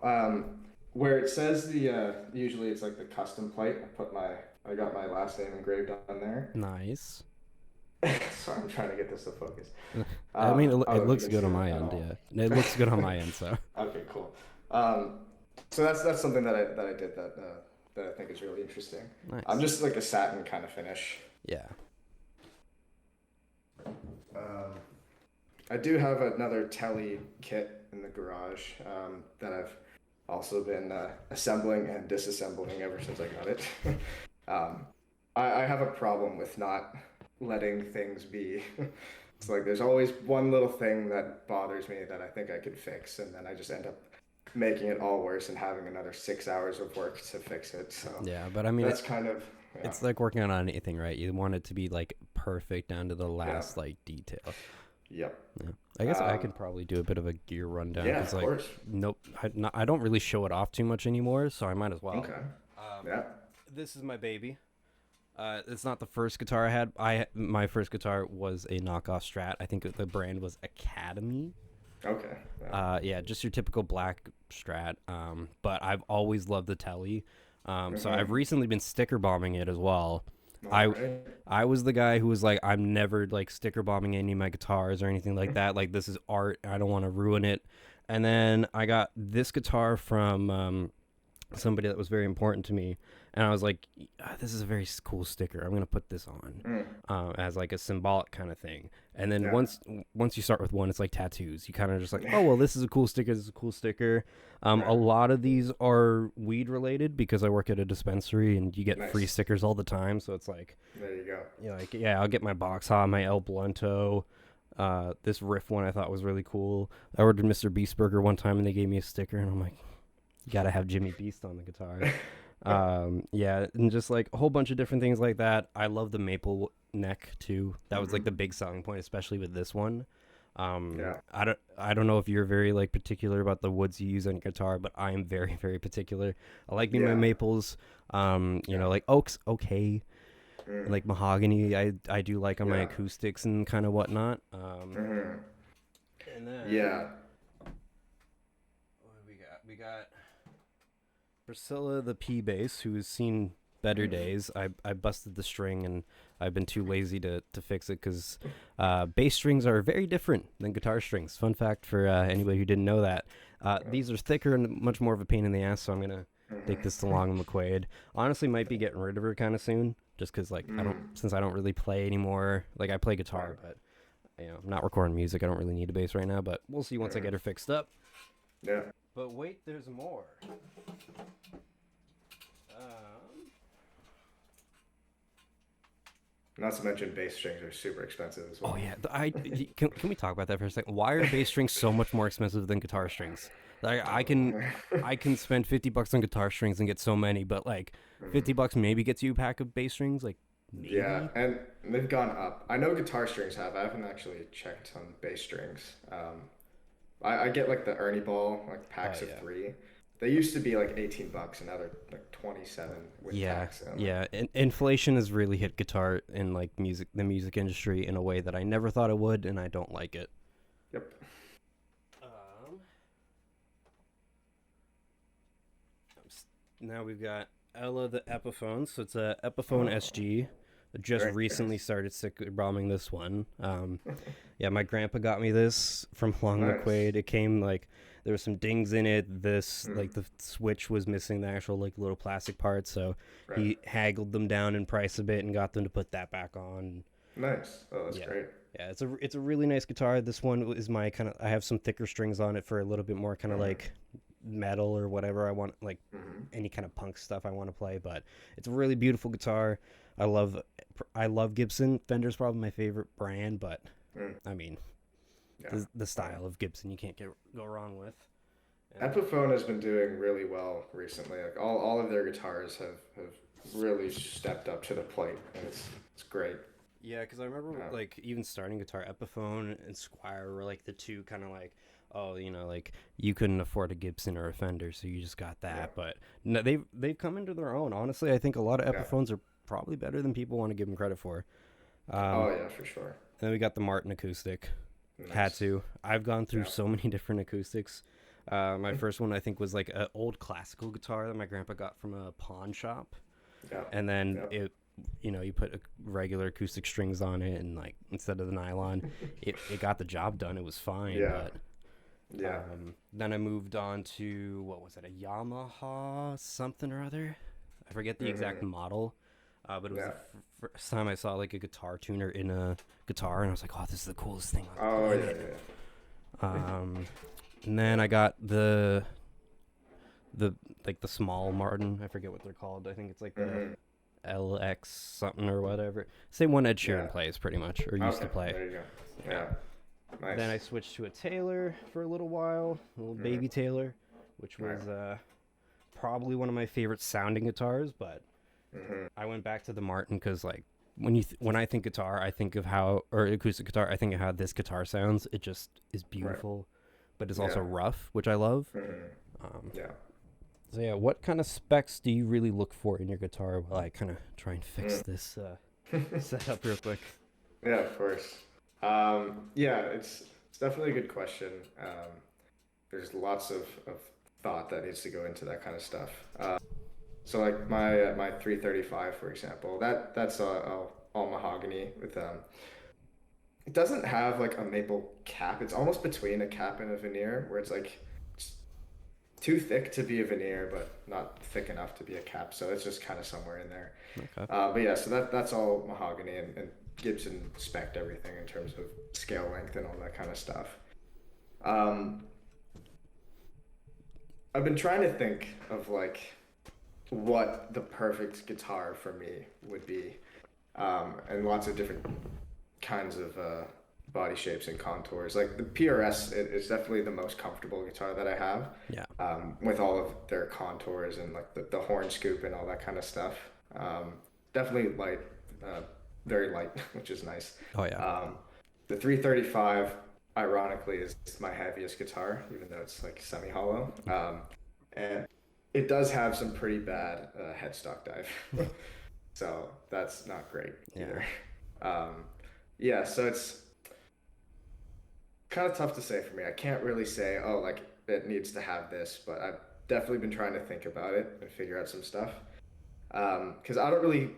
Where it says usually it's like the custom plate. I got my last name engraved on there. Nice. Sorry, I'm trying to get this to focus. I mean, I it don't know if you looks can good see on it my at end. all. Yeah, it looks good on my end. So Okay, cool. So that's something that I did that I think is really interesting. I'm nice. just like a satin kind of finish. Yeah. Um, I do have another Telly kit in the garage that I've also been assembling and disassembling ever since I got it. um, I have a problem with not letting things be. It's like there's always one little thing that bothers me that I think I could fix, and then I just end up making it all worse and having another 6 hours of work to fix it. So Yeah, but I mean, that's kind of, yeah, it's like working on anything, right? You want it to be like perfect down to the yeah, last like detail. yep. Yeah. I guess I Um, could probably do a bit of a gear rundown yeah, because of like, course. nope, I don't really show it off too much anymore, so I might as well. Okay. Um, Yeah. this is my baby. It's not the first guitar I had. My first guitar was a knockoff Strat. I think the brand was Academy. Okay. Yeah. Yeah, just your typical black Strat. But I've always loved the Telly. So I've Mm-hmm. recently been sticker bombing it as well. All I right. I was the guy who was like, I'm never like sticker bombing any of my guitars or anything like that. Like this is art. I don't want to ruin it. And then I got this guitar from somebody that was very important to me, and I was like, this is a very cool sticker. I'm gonna put this on Mm. as like a symbolic kind of thing. And then Yeah. once you start with one, it's like tattoos. You kind of just like, oh well, this is a cool sticker. This is a cool sticker. A Right. lot of these are weed related because I work at a dispensary and you get free Nice. stickers all the time. So it's like, There you go. like yeah, I'll get my box high, my El Blunto. This riff one I thought was really cool. I ordered Mr. Beast Burger one time and they gave me a sticker and I'm like, you gotta have Jimmy Beast on the guitar. Yeah, and just like a whole bunch of different things like that. I love the maple neck too. That was like Hmm. the big selling point, especially with this one. Yeah. I don't know if you're very like particular about the woods you use on your guitar, but I am very very particular. I like me my Yeah. maples. Yeah. Like oaks, okay, and Mm. like mahogany. I do like on my Yeah. acoustics and kind of whatnot. Hmm. And then Yeah. what do we got? We got Priscilla the P bass, who's seen better Hmm. days. I busted the string and I've been too lazy to fix it because bass strings are very different than guitar strings. Fun fact for anybody who didn't know that. These are thicker and much more of a pain in the ass, so I'm gonna take this to Hmm. Long and McQuaid. Honestly, might be getting rid of her kind of soon, just because like Mm. since I don't really play anymore. Like I play guitar, Right. but I'm not recording music. I don't really need a bass right now, but we'll see once I Hmm. get her fixed up. Yeah. But wait, there's more. Um, Not to mention bass strings are super expensive as Oh well. yeah, can we talk about that for a second? Why are bass strings so much more expensive than guitar strings? Like I don't know. I can spend $50 on guitar strings and get so many, but like Mhm. $50 maybe gets you a pack of bass strings, like Yeah, maybe. and they've gone up. I know guitar strings have. I haven't actually checked on bass strings. I get like the Ernie Ball, like Oh packs of yeah, three. They used to be like 18 bucks, and now they're like 27 with yeah, tax. And I'm like, yeah. Inflation has really hit guitar and like the music industry in a way that I never thought it would, and I don't like it. yep. Um, Now we've got Ella the Epiphone. So it's a Epiphone Oh, SG. I just very recently nice. started bombing this one. Yeah, my grandpa got me this from Long Nice. McQuaid. It came like there were some dings in it. This like Mm, the switch was missing the actual like little plastic part, so right. he haggled them down in price a bit and got them to put that back on. Nice. Oh, that's Yeah, great. yeah, it's a really nice guitar. This one is my kind of. I have some thicker strings on it for a little bit more kind of Mm-hmm. like metal or whatever I want, like Mm-hmm. any kind of punk stuff I want to play. But it's a really beautiful guitar. I love I love Gibson. Fender's probably my favorite brand, but Mm, I mean yeah. the Um, style of Gibson you can't go wrong with. And Epiphone has been doing really well recently. Like all of their guitars have really stepped up to the plate, and it's great. yeah, because I remember Um, like even starting guitar, Epiphone and Squire were like the two kind of like, oh, like you couldn't afford a Gibson or a Fender, so you just got yeah. that. But no, they've come into their own. Honestly, I think a lot of Yeah. Epiphones are probably better than people want to give them credit for. Um, Oh yeah, for sure. and then we got the Martin acoustic. Had Nice. to. I've gone through Yeah. so many different acoustics. My first one I think was like an old classical guitar that my grandpa got from a pawn shop, Yeah. and then Yep. you put regular acoustic strings on it and like instead of the nylon, it got the job done. It was fine, Yeah. but Yeah. then I moved on to what was it, a Yamaha something or other. I forget the exact Hmm. model, but it was the Yeah. first time I saw like a guitar tuner in a guitar, and I was like, oh, this is the coolest thing on the Oh yeah, planet. yeah. Um, and then Yeah. I got the like the small Martin. I forget what they're called. I think it's like the Hmm. LX something or whatever. Same one Ed Yeah. Sheeran plays pretty much or used to Okay. play. There you go. Yeah. Yeah. Then I Nice. switched to a Taylor for a little while, a little baby Hmm. Taylor, which Right. was probably one of my favorite sounding guitars. But Hmm. I went back to the Martin because like when I think guitar, I think of how or acoustic guitar, I think of how this guitar sounds. It just is Right. beautiful, but it's also Yeah. rough, which I love. Hmm. Um, Yeah. so yeah, what kind of specs do you really look for in your guitar? While I kind of try and fix Mm. this setup real quick. Yeah, of course. Yeah, it's definitely a good question. There's lots of thought that needs to go into that kind of stuff. So like my 335, for example, that's all mahogany with it doesn't have like a maple cap. It's almost between a cap and a veneer, where it's like too thick to be a veneer, but not thick enough to be a cap. So it's just kind of somewhere in there. Okay. But yeah, so that's all mahogany and Gibson spec'd everything in terms of scale length and all that kind of stuff. Um, I've been trying to think of like what the perfect guitar for me would be, and lots of different kinds of body shapes and contours. Like the PRS is definitely the most comfortable guitar that I have, Yeah. with all of their contours and like the horn scoop and all that kind of stuff. Um, Definitely light, uh, very light, which is nice. Oh yeah. Um, the 335, ironically, is my heaviest guitar, even though it's like semi-hollow. And it does have some pretty bad headstock dive. So that's not great Yeah. either. Um, yeah, so it's kind of tough to say for me. I can't really say, oh, like it needs to have this, but I've definitely been trying to think about it and figure out some stuff. Because I don't really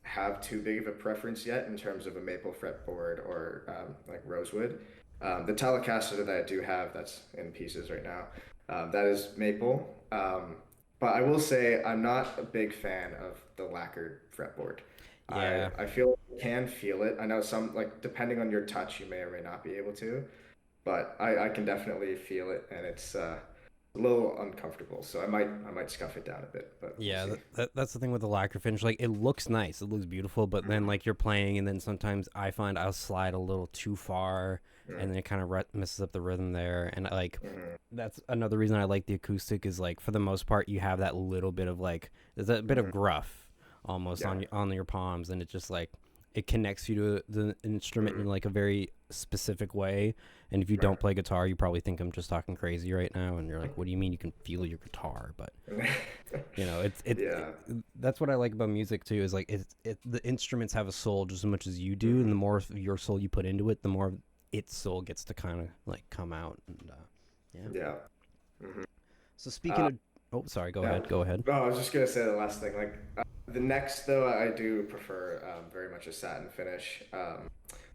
have too big of a preference yet in terms of a maple fretboard or like rosewood. The Telecaster that I do have, that's in pieces right now, that is maple. But I will say I'm not a big fan of the lacquered fretboard. Yeah. I feel I can feel it. I know some like depending on your touch, you may or may not be able to, but I can definitely feel it, and it's a little uncomfortable. So I might scuff it down a bit, but we'll Yeah, see. that's the thing with the lacquer finish. Like, it looks nice, it looks beautiful, but then Mhm. like you're playing, and then sometimes I find I'll slide a little too far, and then it kind of messes up the rhythm there. And like, Mhm. that's another reason I like the acoustic is like for the most part you have that little bit of like there's a bit of Mhm. gruff almost Yeah. on your palms, and it just like it connects you to the instrument in Mhm. like a very specific way. And if you don't Right. play guitar, you probably think I'm just talking crazy right now, and you're like, what do you mean you can feel your guitar? But Yeah. that's what I like about music too is like the instruments have a soul just as much as you do, and the Mhm. more of your soul you put into it, the more its soul gets to kind of like come out. And yeah. Yeah. Mhm. So speaking Uh, of, oh, sorry, go yeah. ahead, go ahead. No, I was just gonna say the last thing. Like the next, though, I do prefer very much a satin finish.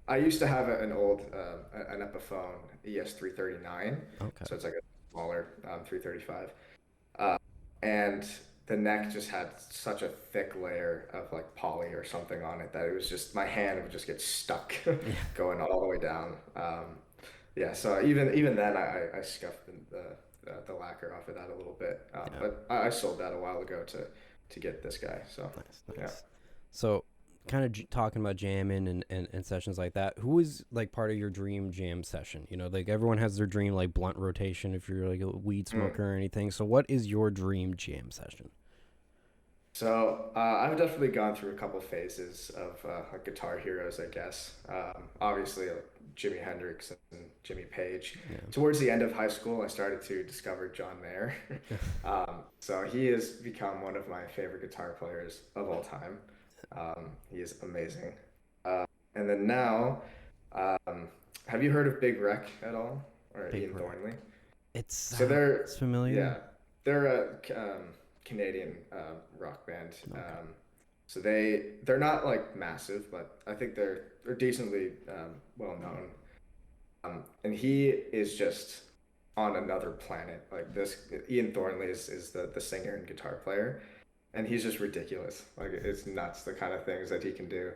I used to have an old an Epiphone ES339, Okay. so it's like a smaller 335, uh, and the neck just had such a thick layer of like poly or something on it that it was just my hand would just get stuck Yeah. going all the way down. Yeah, so even then I scuffed the lacquer off of that a little bit, Yeah. but I sold that a while ago to get this guy. So Nice, yeah. nice. So kind of talking about jamming and sessions like that, who is like part of your dream jam session? Like everyone has their dream like blunt rotation if you're like a weed Mm. smoker or anything. So what is your dream jam session? So I've definitely gone through a couple phases of like guitar heroes, I guess. Obviously, Jimi Hendrix and Jimmy Page. Yeah. Towards the end of high school, I started to discover John Mayer. So he has become one of my favorite guitar players of all time. He is amazing. Uh, and then now, um, have you heard of Big Wreck at all, or Big Ian wreck. Thornley? It So sounds familiar. yeah, they're a Canadian rock band. Okay. So they're not like massive, but I think they're decently well known. And he is just on another planet. Like this, Ian Thornley is the singer and guitar player, and he's just ridiculous. Like it's nuts the kind of things that he can do.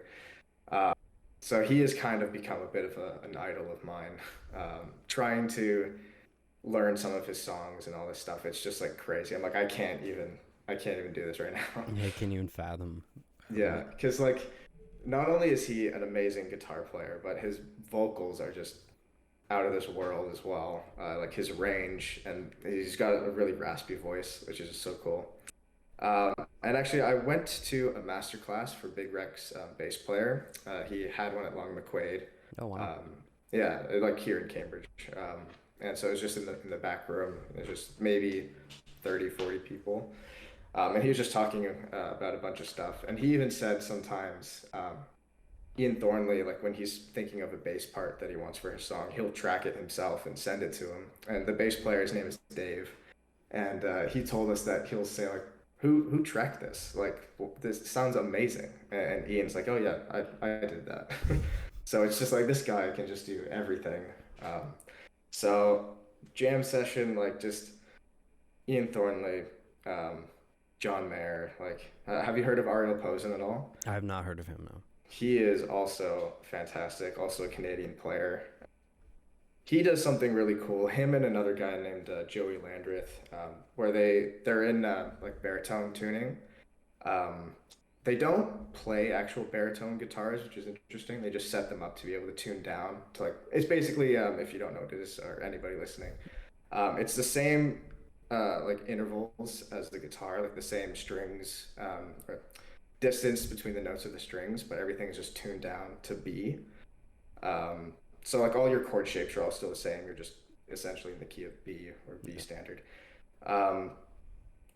Uh, so he has kind of become a bit of an idol of mine. Trying to learn some of his songs and all this stuff. It's just like crazy. I'm like, I can't even do this right now. Yeah, can you even fathom? Yeah, because like, not only is he an amazing guitar player, but his vocals are just out of this world as well. Like his range, and he's got a really raspy voice, which is just so cool. And actually, I went to a master class for Big Rex bass player. He had one at Long McQuaid. Oh wow. Um, yeah, like here in Cambridge. And so it was just in the back room. There's just maybe 30, 40 people. And he was just talking about a bunch of stuff. And he even said sometimes Ian Thornley, like when he's thinking of a bass part that he wants for his song, he'll track it himself and send it to him. And the bass player's name is Dave. And he told us that he'll say like, who tracked this? Like, well, this sounds amazing. And Ian's like, oh yeah, I did that. So it's just like this guy can just do everything. So jam session, like just Ian Thornley, um, John Mayer. Like, have you heard of Ariel Posen at all? I have not heard of him, no. He is also fantastic, also a Canadian player. He does something really cool. Him and another guy named Joey Landreth, where they're in like baritone tuning. Um, they don't play actual baritone guitars, which is interesting. They just set them up to be able to tune down to like it's basically if you don't know what it is or anybody listening, it's the same like intervals as the guitar, like the same strings or distance between the notes of the strings, but everything is just tuned down to B. Um, so like all your chord shapes are all still the same. You're just essentially in the key of B or B Yeah. standard. Um,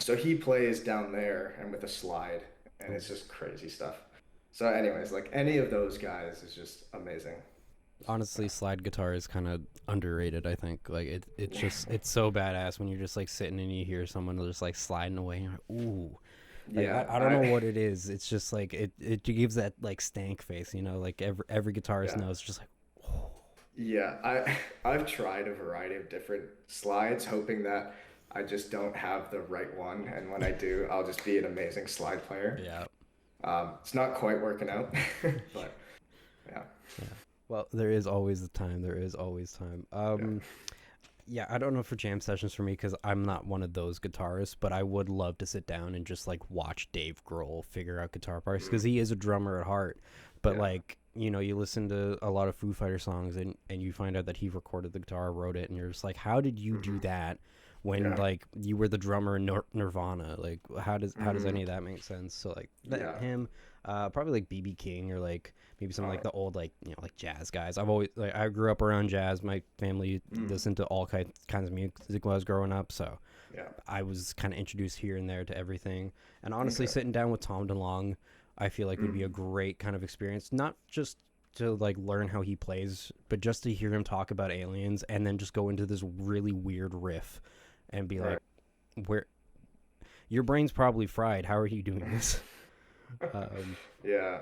so he plays down there and with a slide, and Oh. it's just crazy stuff. So, anyways, like any of those guys is just amazing. Honestly, slide guitar is kind of underrated. I think like it's Yeah, just it's so badass when you're just like sitting and you hear someone just like sliding away. And you're like, ooh, like yeah, I don't know what it is. It's just like it gives that like stank face. You know, like every guitarist yeah, knows. Just like, oh, yeah. I've tried a variety of different slides, hoping that I just don't have the right one, and when I do, I'll just be an amazing slide player. yeah, It's not quite working out, but yeah, yeah. Well, there is always the time. There is always time. yeah. Yeah, I don't know for jam sessions for me because I'm not one of those guitarists, but I would love to sit down and just like watch Dave Grohl figure out guitar parts because Mm, he is a drummer at heart. But yeah. like, you know, you listen to a lot of Foo Fighter songs and you find out that he recorded the guitar, wrote it, and you're just like, how did you do Hmm. that when Yeah. like you were the drummer in Nirvana? Like, how does Hmm. any of that make sense? So like that Yeah. him, probably like BB King or like maybe some Oh, like the old like like jazz guys. I've always like I grew up around jazz. My family mm, listened to all kinds of music when I was growing up, so yeah. I was kind of introduced here and there to everything. And honestly, Okay. sitting down with Tom DeLonge, I feel like would be a Mm, great kind of experience, not just to like learn how he plays, but just to hear him talk about aliens and then just go into this really weird riff and be like, right. where your brain's probably fried. How are you doing this? Um, Yeah.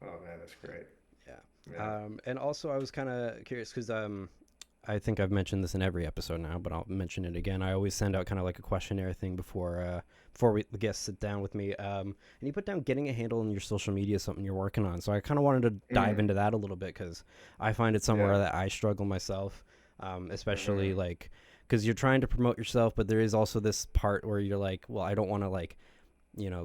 Oh man, that's great. yeah. Yeah. And also, I was kind of curious because I think I've mentioned this in every episode now, but I'll mention it again. I always send out kind of like a questionnaire thing before the guests sit down with me. And you put down getting a handle on your social media, something you're working on. So I kind of wanted to dive Mm, into that a little bit because I find it somewhere yeah. that I struggle myself, especially Hmm. like because you're trying to promote yourself, but there is also this part where you're like, well, I don't want to like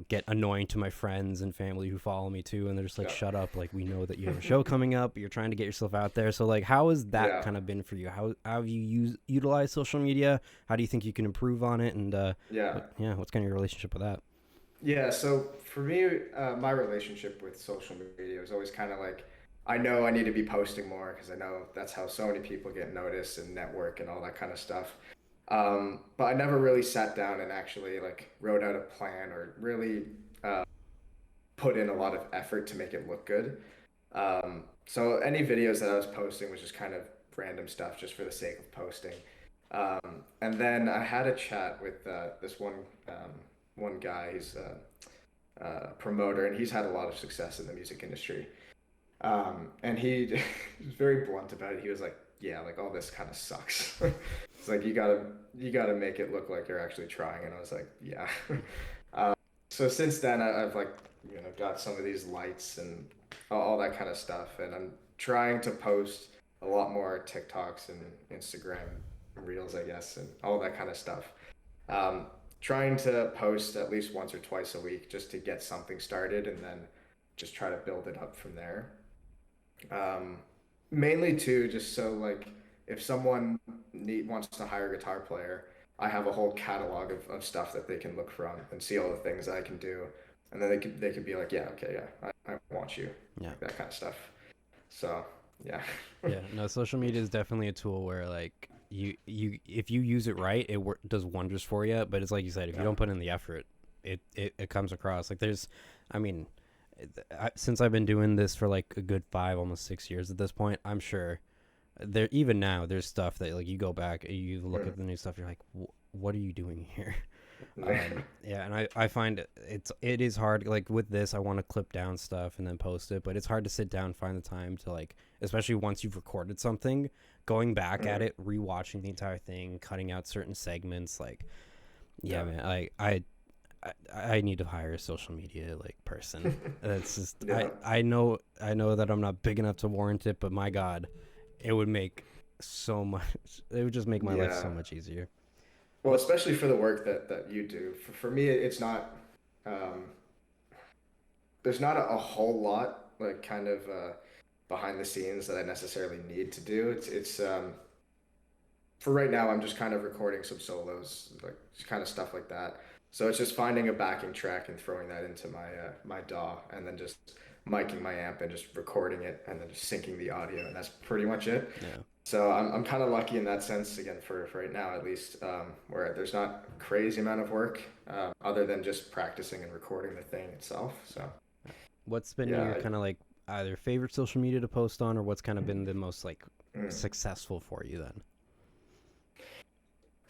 get annoying to my friends and family who follow me too, and they're just like, Yeah. "Shut up!" Like we know that you have a show coming up, but you're trying to get yourself out there. So like, how has that Yeah. kind of been for you? How have you utilized social media? How do you think you can improve on it? And Yeah. what's kind of your relationship with that? Yeah. So for me, my relationship with social media was always kind of like, I know I need to be posting more because I know that's how so many people get noticed and network and all that kind of stuff. But I never really sat down and actually like wrote out a plan or really put in a lot of effort to make it look good. So any videos that I was posting was just kind of random stuff just for the sake of posting. And then I had a chat with this one guy. He's a promoter, and he's had a lot of success in the music industry. And he, he was very blunt about it. He was like, "Yeah, like all this kind of sucks. It's like you gotta make it look like you're actually trying." And I was like, "Yeah." So since then, I've like got some of these lights and all that kind of stuff, and I'm trying to post a lot more TikToks and Instagram reels, I guess, and all that kind of stuff. Um, Trying to post at least once or twice a week just to get something started, and then just try to build it up from there. Um, Mainly too, just so like if someone wants to hire a guitar player, I have a whole catalog of stuff that they can look from and see all the things I can do, and then they could be like, yeah, okay, yeah, I want you, Yeah. like that kind of stuff. So yeah, Yeah, no, social media is definitely a tool where like you if you use it right, does wonders for you. But it's like you said, if you yeah, don't put in the effort, it comes across like I mean, since I've been doing this for like a good 5 almost 6 years at this point, I'm sure there even now there's stuff that like you go back and you look mm, at the new stuff, you're like, what are you doing here? yeah, Yeah, and I find it is hard. Like with this, I want to clip down stuff and then post it, but it's hard to sit down and find the time to like, especially once you've recorded something, going back at mm, it, rewatching the entire thing, cutting out certain segments. Like Yeah, Yeah. man. I need to hire a social media like person. It's just Yeah. I know that I'm not big enough to warrant it, but my God, it would make so much. It would just make my life Yeah. so much easier. Well, What? especially for the work that you do. For me, it's not. Um, there's not a whole lot like kind of behind the scenes that I necessarily need to do. It's for right now. I'm just kind of recording some solos, like just kind of stuff like that. So it's just finding a backing track and throwing that into my DAW, and then just miking my amp and just recording it, and then just syncing the audio, and that's pretty much it. Yeah. So I'm kind of lucky in that sense again for right now at least, where there's not a crazy amount of work other than just practicing and recording the thing itself. So What's been yeah, your kind of like either favorite social media to post on, or what's kind of been the most like mm. successful for you then?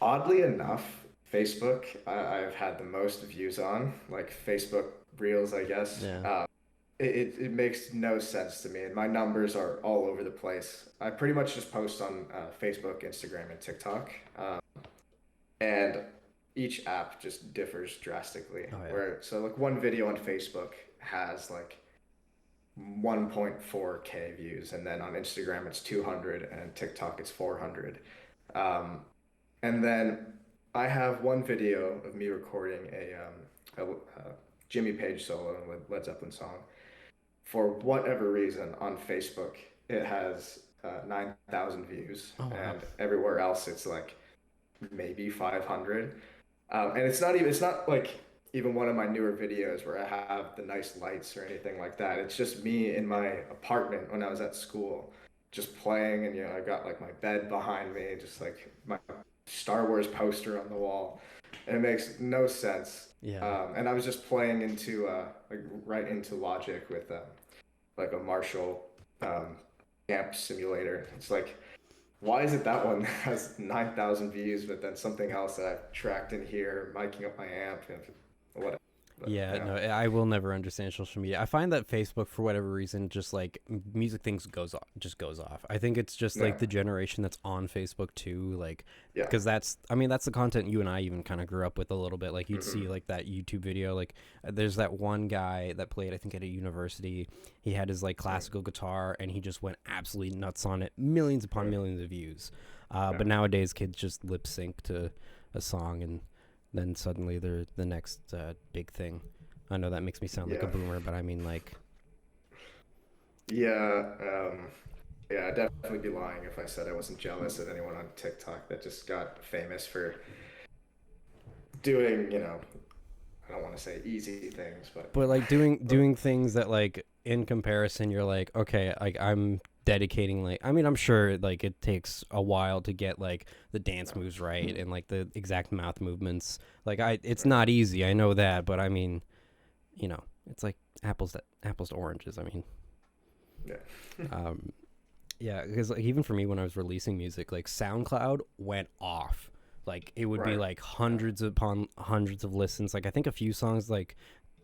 Oddly enough, Facebook I've had the most views on, like Facebook Reels, I guess. Yeah. It makes no sense to me, and my numbers are all over the place. I pretty much just post on Facebook, Instagram, and TikTok. And each app just differs drastically. Oh yeah. Where so like one video on Facebook has like 1.4K views, and then on Instagram it's 200, and TikTok it's 400. Um, and then I have one video of me recording a Jimmy Page solo and Led Zeppelin song. For whatever reason, on Facebook it has 9,000 views, Oh wow. and everywhere else it's like maybe 500. And it's not like even one of my newer videos where I have the nice lights or anything like that. It's just me in my apartment when I was at school, just playing, and I got like my bed behind me, just like my Star Wars poster on the wall, and it makes no sense. Yeah. And I was just playing into like right into Logic with like a Marshall um, amp simulator. It's like, why is it that one has 9,000 views, but then something else that I've tracked in here, miking up my amp and whatever. But Yeah, yeah, no, I will never understand social media. I find that Facebook, for whatever reason, just like music things goes off. I think it's just yeah, like the generation that's on Facebook too, like yeah, because I mean, that's the content you and I even kind of grew up with a little bit. Like you'd hmm see like that YouTube video, like there's that one guy that played, I think at a university. He had his like classical guitar, and he just went absolutely nuts on it, millions upon right, millions of views. yeah, But nowadays, kids just lip sync to a song and then suddenly they're the next big thing. I know that makes me sound like a yeah, boomer, but I mean like, yeah. Yeah, I'd definitely be lying if I said I wasn't jealous of anyone on TikTok that just got famous for doing, I don't want to say easy things, but but like but doing things that like in comparison, you're like, okay, like I'm dedicating like I mean I'm sure like it takes a while to get like the dance moves right and like the exact mouth movements like it's right, not easy, I know that, but I mean it's like apples to oranges, I mean yeah, um yeah, because like, even for me when I was releasing music, like SoundCloud went off. Like it would be right, like yeah, hundreds upon hundreds of listens. Like I think a few songs like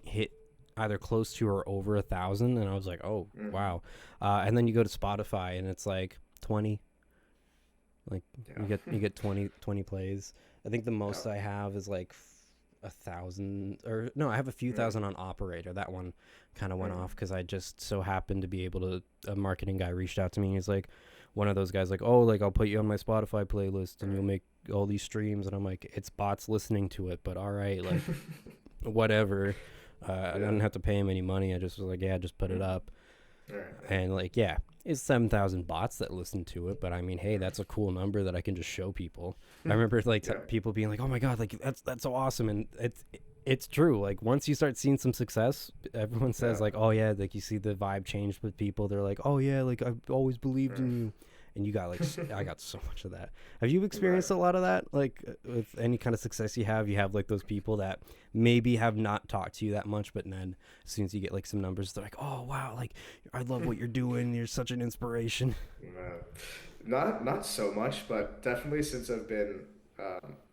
hit either close to or over 1,000, and I was like, oh hmm, wow. And then you go to Spotify and it's like 20. Like yeah, you get 20 plays. I think the yeah, most I have is like 1,000, or no, I have a few mm, thousand on Operator. That one kind of went mm, off because I just so happened to be able to. A marketing guy reached out to me and he's like, one of those guys like, oh, like I'll put you on my Spotify playlist and you'll right. make all these streams. And I'm like, it's bots listening to it, but all right, like whatever. I Yeah, didn't have to pay him any money. I just was like, yeah, just put it mm, up. all right, yeah, And like, yeah, it's 7,000 bots that listen to it, but I mean, hey, that's a cool number that I can just show people. I remember like yeah, people being like, "Oh my god, like that's so awesome," and it's true. Like once you start seeing some success, everyone says yeah, like, "Oh yeah," like you see the vibe change with people. They're like, "Oh yeah, like I've always believed in mm, you," and you got like I got so much of that. Have you right. experienced a lot of that? Like with any kind of success you have like those people that maybe have not talked to you that much, but then as soon as you get like some numbers, they're like, "Oh wow, like I love what you're doing. You're such an inspiration." No, not so much, but definitely since I've been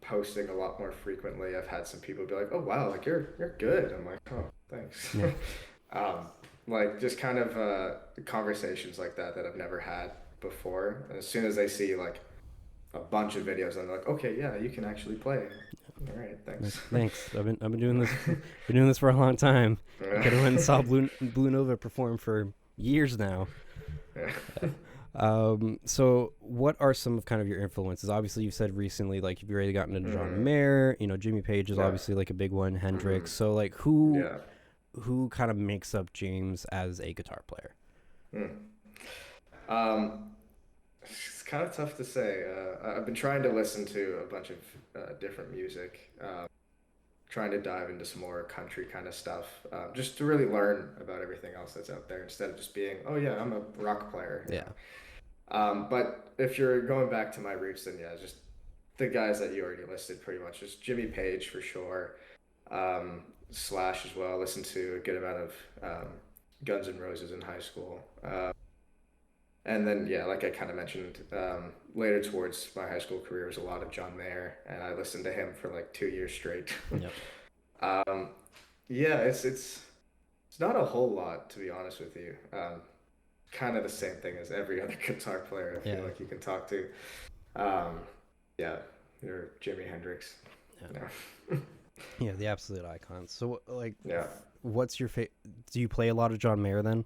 posting a lot more frequently, I've had some people be like, "Oh wow, like you're good." I'm like, "Oh, thanks." Yeah. um, like just kind of conversations like that that I've never had before. And as soon as they see like a bunch of videos, and they're like, okay, yeah, you can actually play. All right, Like, thanks. thanks. I've been doing this been doing this for a long time. I could have went and saw Blue Nova perform for years now. Yeah. So what are some of kind of your influences? Obviously, you've said recently, like you've already gotten into John Hmm. Mayer. Jimmy Page is Yeah. obviously like a big one. Hmm. Hendrix. So like who Yeah. who kind of makes up James as a guitar player? Mm. Um, it's kind of tough to say. I've been trying to listen to a bunch of different music, trying to dive into some more country kind of stuff, just to really learn about everything else that's out there instead of just being, oh yeah, I'm a rock player, you Yeah. know. But if you're going back to my roots, then yeah, just the guys that you already listed pretty much. Just Jimmy Page for sure. Slash as well. Listened to a good amount of Guns N' Roses in high school. And then, yeah, like I kind of mentioned, later towards my high school career was a lot of John Mayer, and I listened to him for like 2 years straight. Yep. um, yeah, it's not a whole lot to be honest with you. Kind of the same thing as every other guitar player. I feel Yeah. like you can talk to. Um, yeah, you're Jimi Hendrix. Yeah. Yeah, Yeah. The absolute icons. So like, yeah. what's your Do you play a lot of John Mayer then?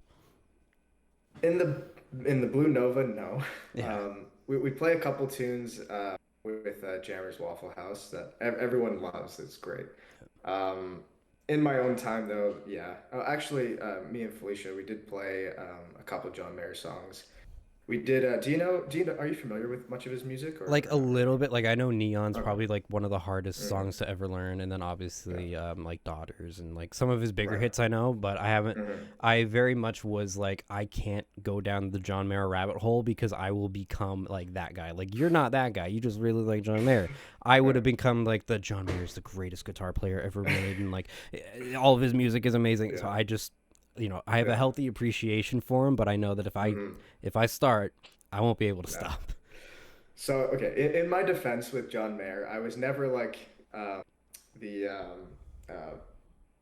In the Blue Nova, no. Yeah. We play a couple tunes with Jammer's Waffle House that everyone loves. It's great. Um, in my own time, though, yeah. Actually, me and Felicia, we did play a couple John Mayer songs. We did. Do you know? Are you familiar with much of his music Like a or little bit. Like I know Neon's okay? probably like one of the hardest Hmm. songs to ever learn, and then Yeah. obviously like Daughters and like some of his bigger Right. hits I know, but I haven't. Hmm. I very much was like I can't go down the John Mayer rabbit hole because I will become like that guy. Like you're not that guy. You just really like John Mayer. I would have become like the John Mayer's the greatest guitar player ever made, and like all of his music is amazing. So Yeah. I just I have a Yeah. healthy appreciation for him, but I know that Hmm. if I start, I won't be able to Yeah. stop. So okay, in my defense with John Mayer, I was never like the uh,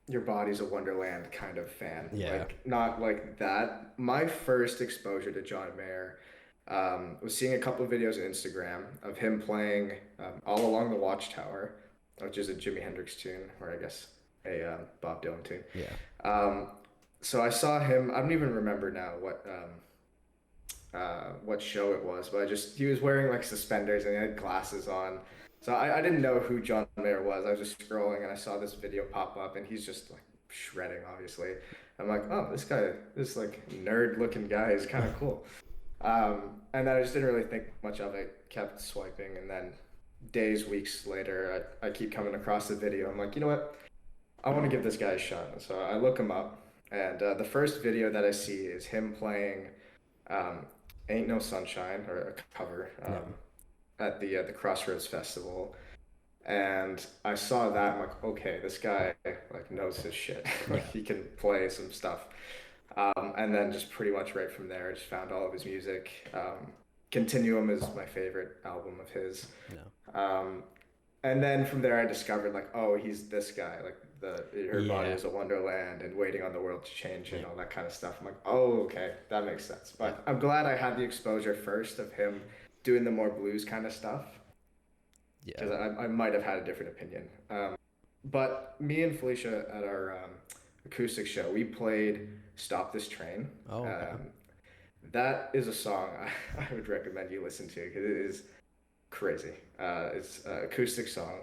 your body's a wonderland kind of fan. Yeah. Like not like that. My first exposure to John Mayer was seeing a couple of videos on Instagram of him playing "All Along the Watchtower," which is a Jimi Hendrix tune, or I guess a Bob Dylan tune. Yeah. Um, so I saw him. I don't even remember now what show it was, but he was wearing like suspenders and he had glasses on. So I didn't know who John Mayer was. I was just scrolling and I saw this video pop up and he's just like shredding, obviously. I'm like, oh, this like nerd looking guy is kind of cool. And then I just didn't really think much of it, kept swiping, and then days, weeks later, I keep coming across the video. I'm like, you know what? I want to give this guy a shot. So I look him up, and the first video that I see is him playing um, "Ain't No Sunshine" or a cover Yeah. at the Crossroads Festival, and I saw that. I'm like, okay, this guy like knows his shit. Like Yeah. he can play some stuff. And then just pretty much right from there, I just found all of his music. Continuum is my favorite album of his. No. Um, and then from there, I discovered like, oh, he's this guy. Like her body Yeah. is a wonderland and waiting on the world to change and Yeah. all that kind of stuff. I'm like, oh, okay, that makes sense. Yeah. But I'm glad I had the exposure first of him doing the more blues kind of stuff Yeah. because I might have had a different opinion. But me and Felicia at our acoustic show, we played "Stop This Train." Oh, okay. That is a song I would recommend you listen to because it is crazy. It's an acoustic song,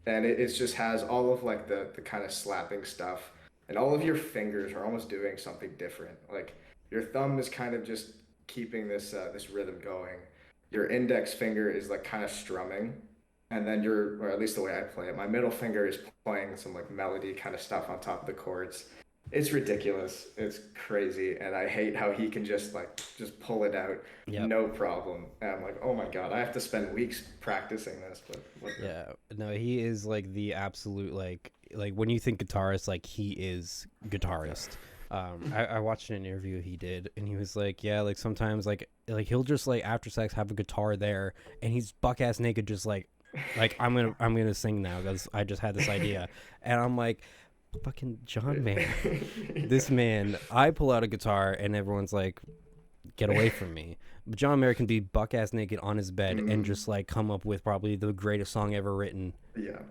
and it just has all of like the kind of slapping stuff, and all of your fingers are almost doing something different. Like your thumb is kind of just keeping this rhythm going. Your index finger is like kind of strumming, and then or at least the way I play it, my middle finger is playing some like melody kind of stuff on top of the chords. It's ridiculous. It's crazy, and I hate how he can just pull it out, Yep. no problem. And I'm like, oh my god, I have to spend weeks practicing this, but whatever. Yeah. No, he is like the absolute like when you think guitarist, like he is guitarist. I watched an interview he did, and he was like, yeah, like sometimes like he'll just like after sex have a guitar there, and he's buck ass naked, just like I'm gonna sing now because I just had this idea, and I'm like, fucking John Mayer, this man. I pull out a guitar, and everyone's like, get away from me. But John Mayer can be buck ass naked on his bed and Mm, just like come up with probably the greatest song ever written. yeah,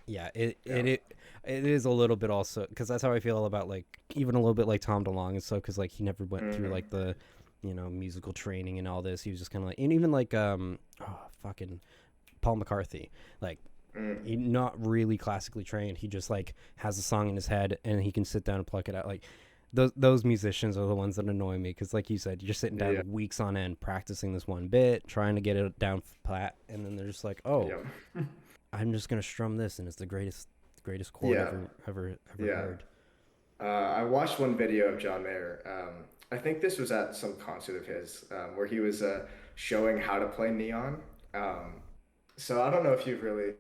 Yeah, yeah. it is a little bit also because that's how I feel about like even a little bit like Tom DeLonge and stuff because like he never went through Hmm. like the musical training and all this. He was just kind of like and even like fucking Paul McCarthy like Mm, he not really classically trained. He just like has a song in his head and he can sit down and pluck it out. Like those musicians are the ones that annoy me because, like you said, you're sitting yeah, down weeks on end practicing this one bit, trying to get it down flat, and then they're just like, "Oh, yeah, I'm just gonna strum this, and it's the greatest chord yeah, ever yeah. heard." I watched one video of John Mayer. I think this was at some concert of his where he was showing how to play neon. Um, so I don't know if you've really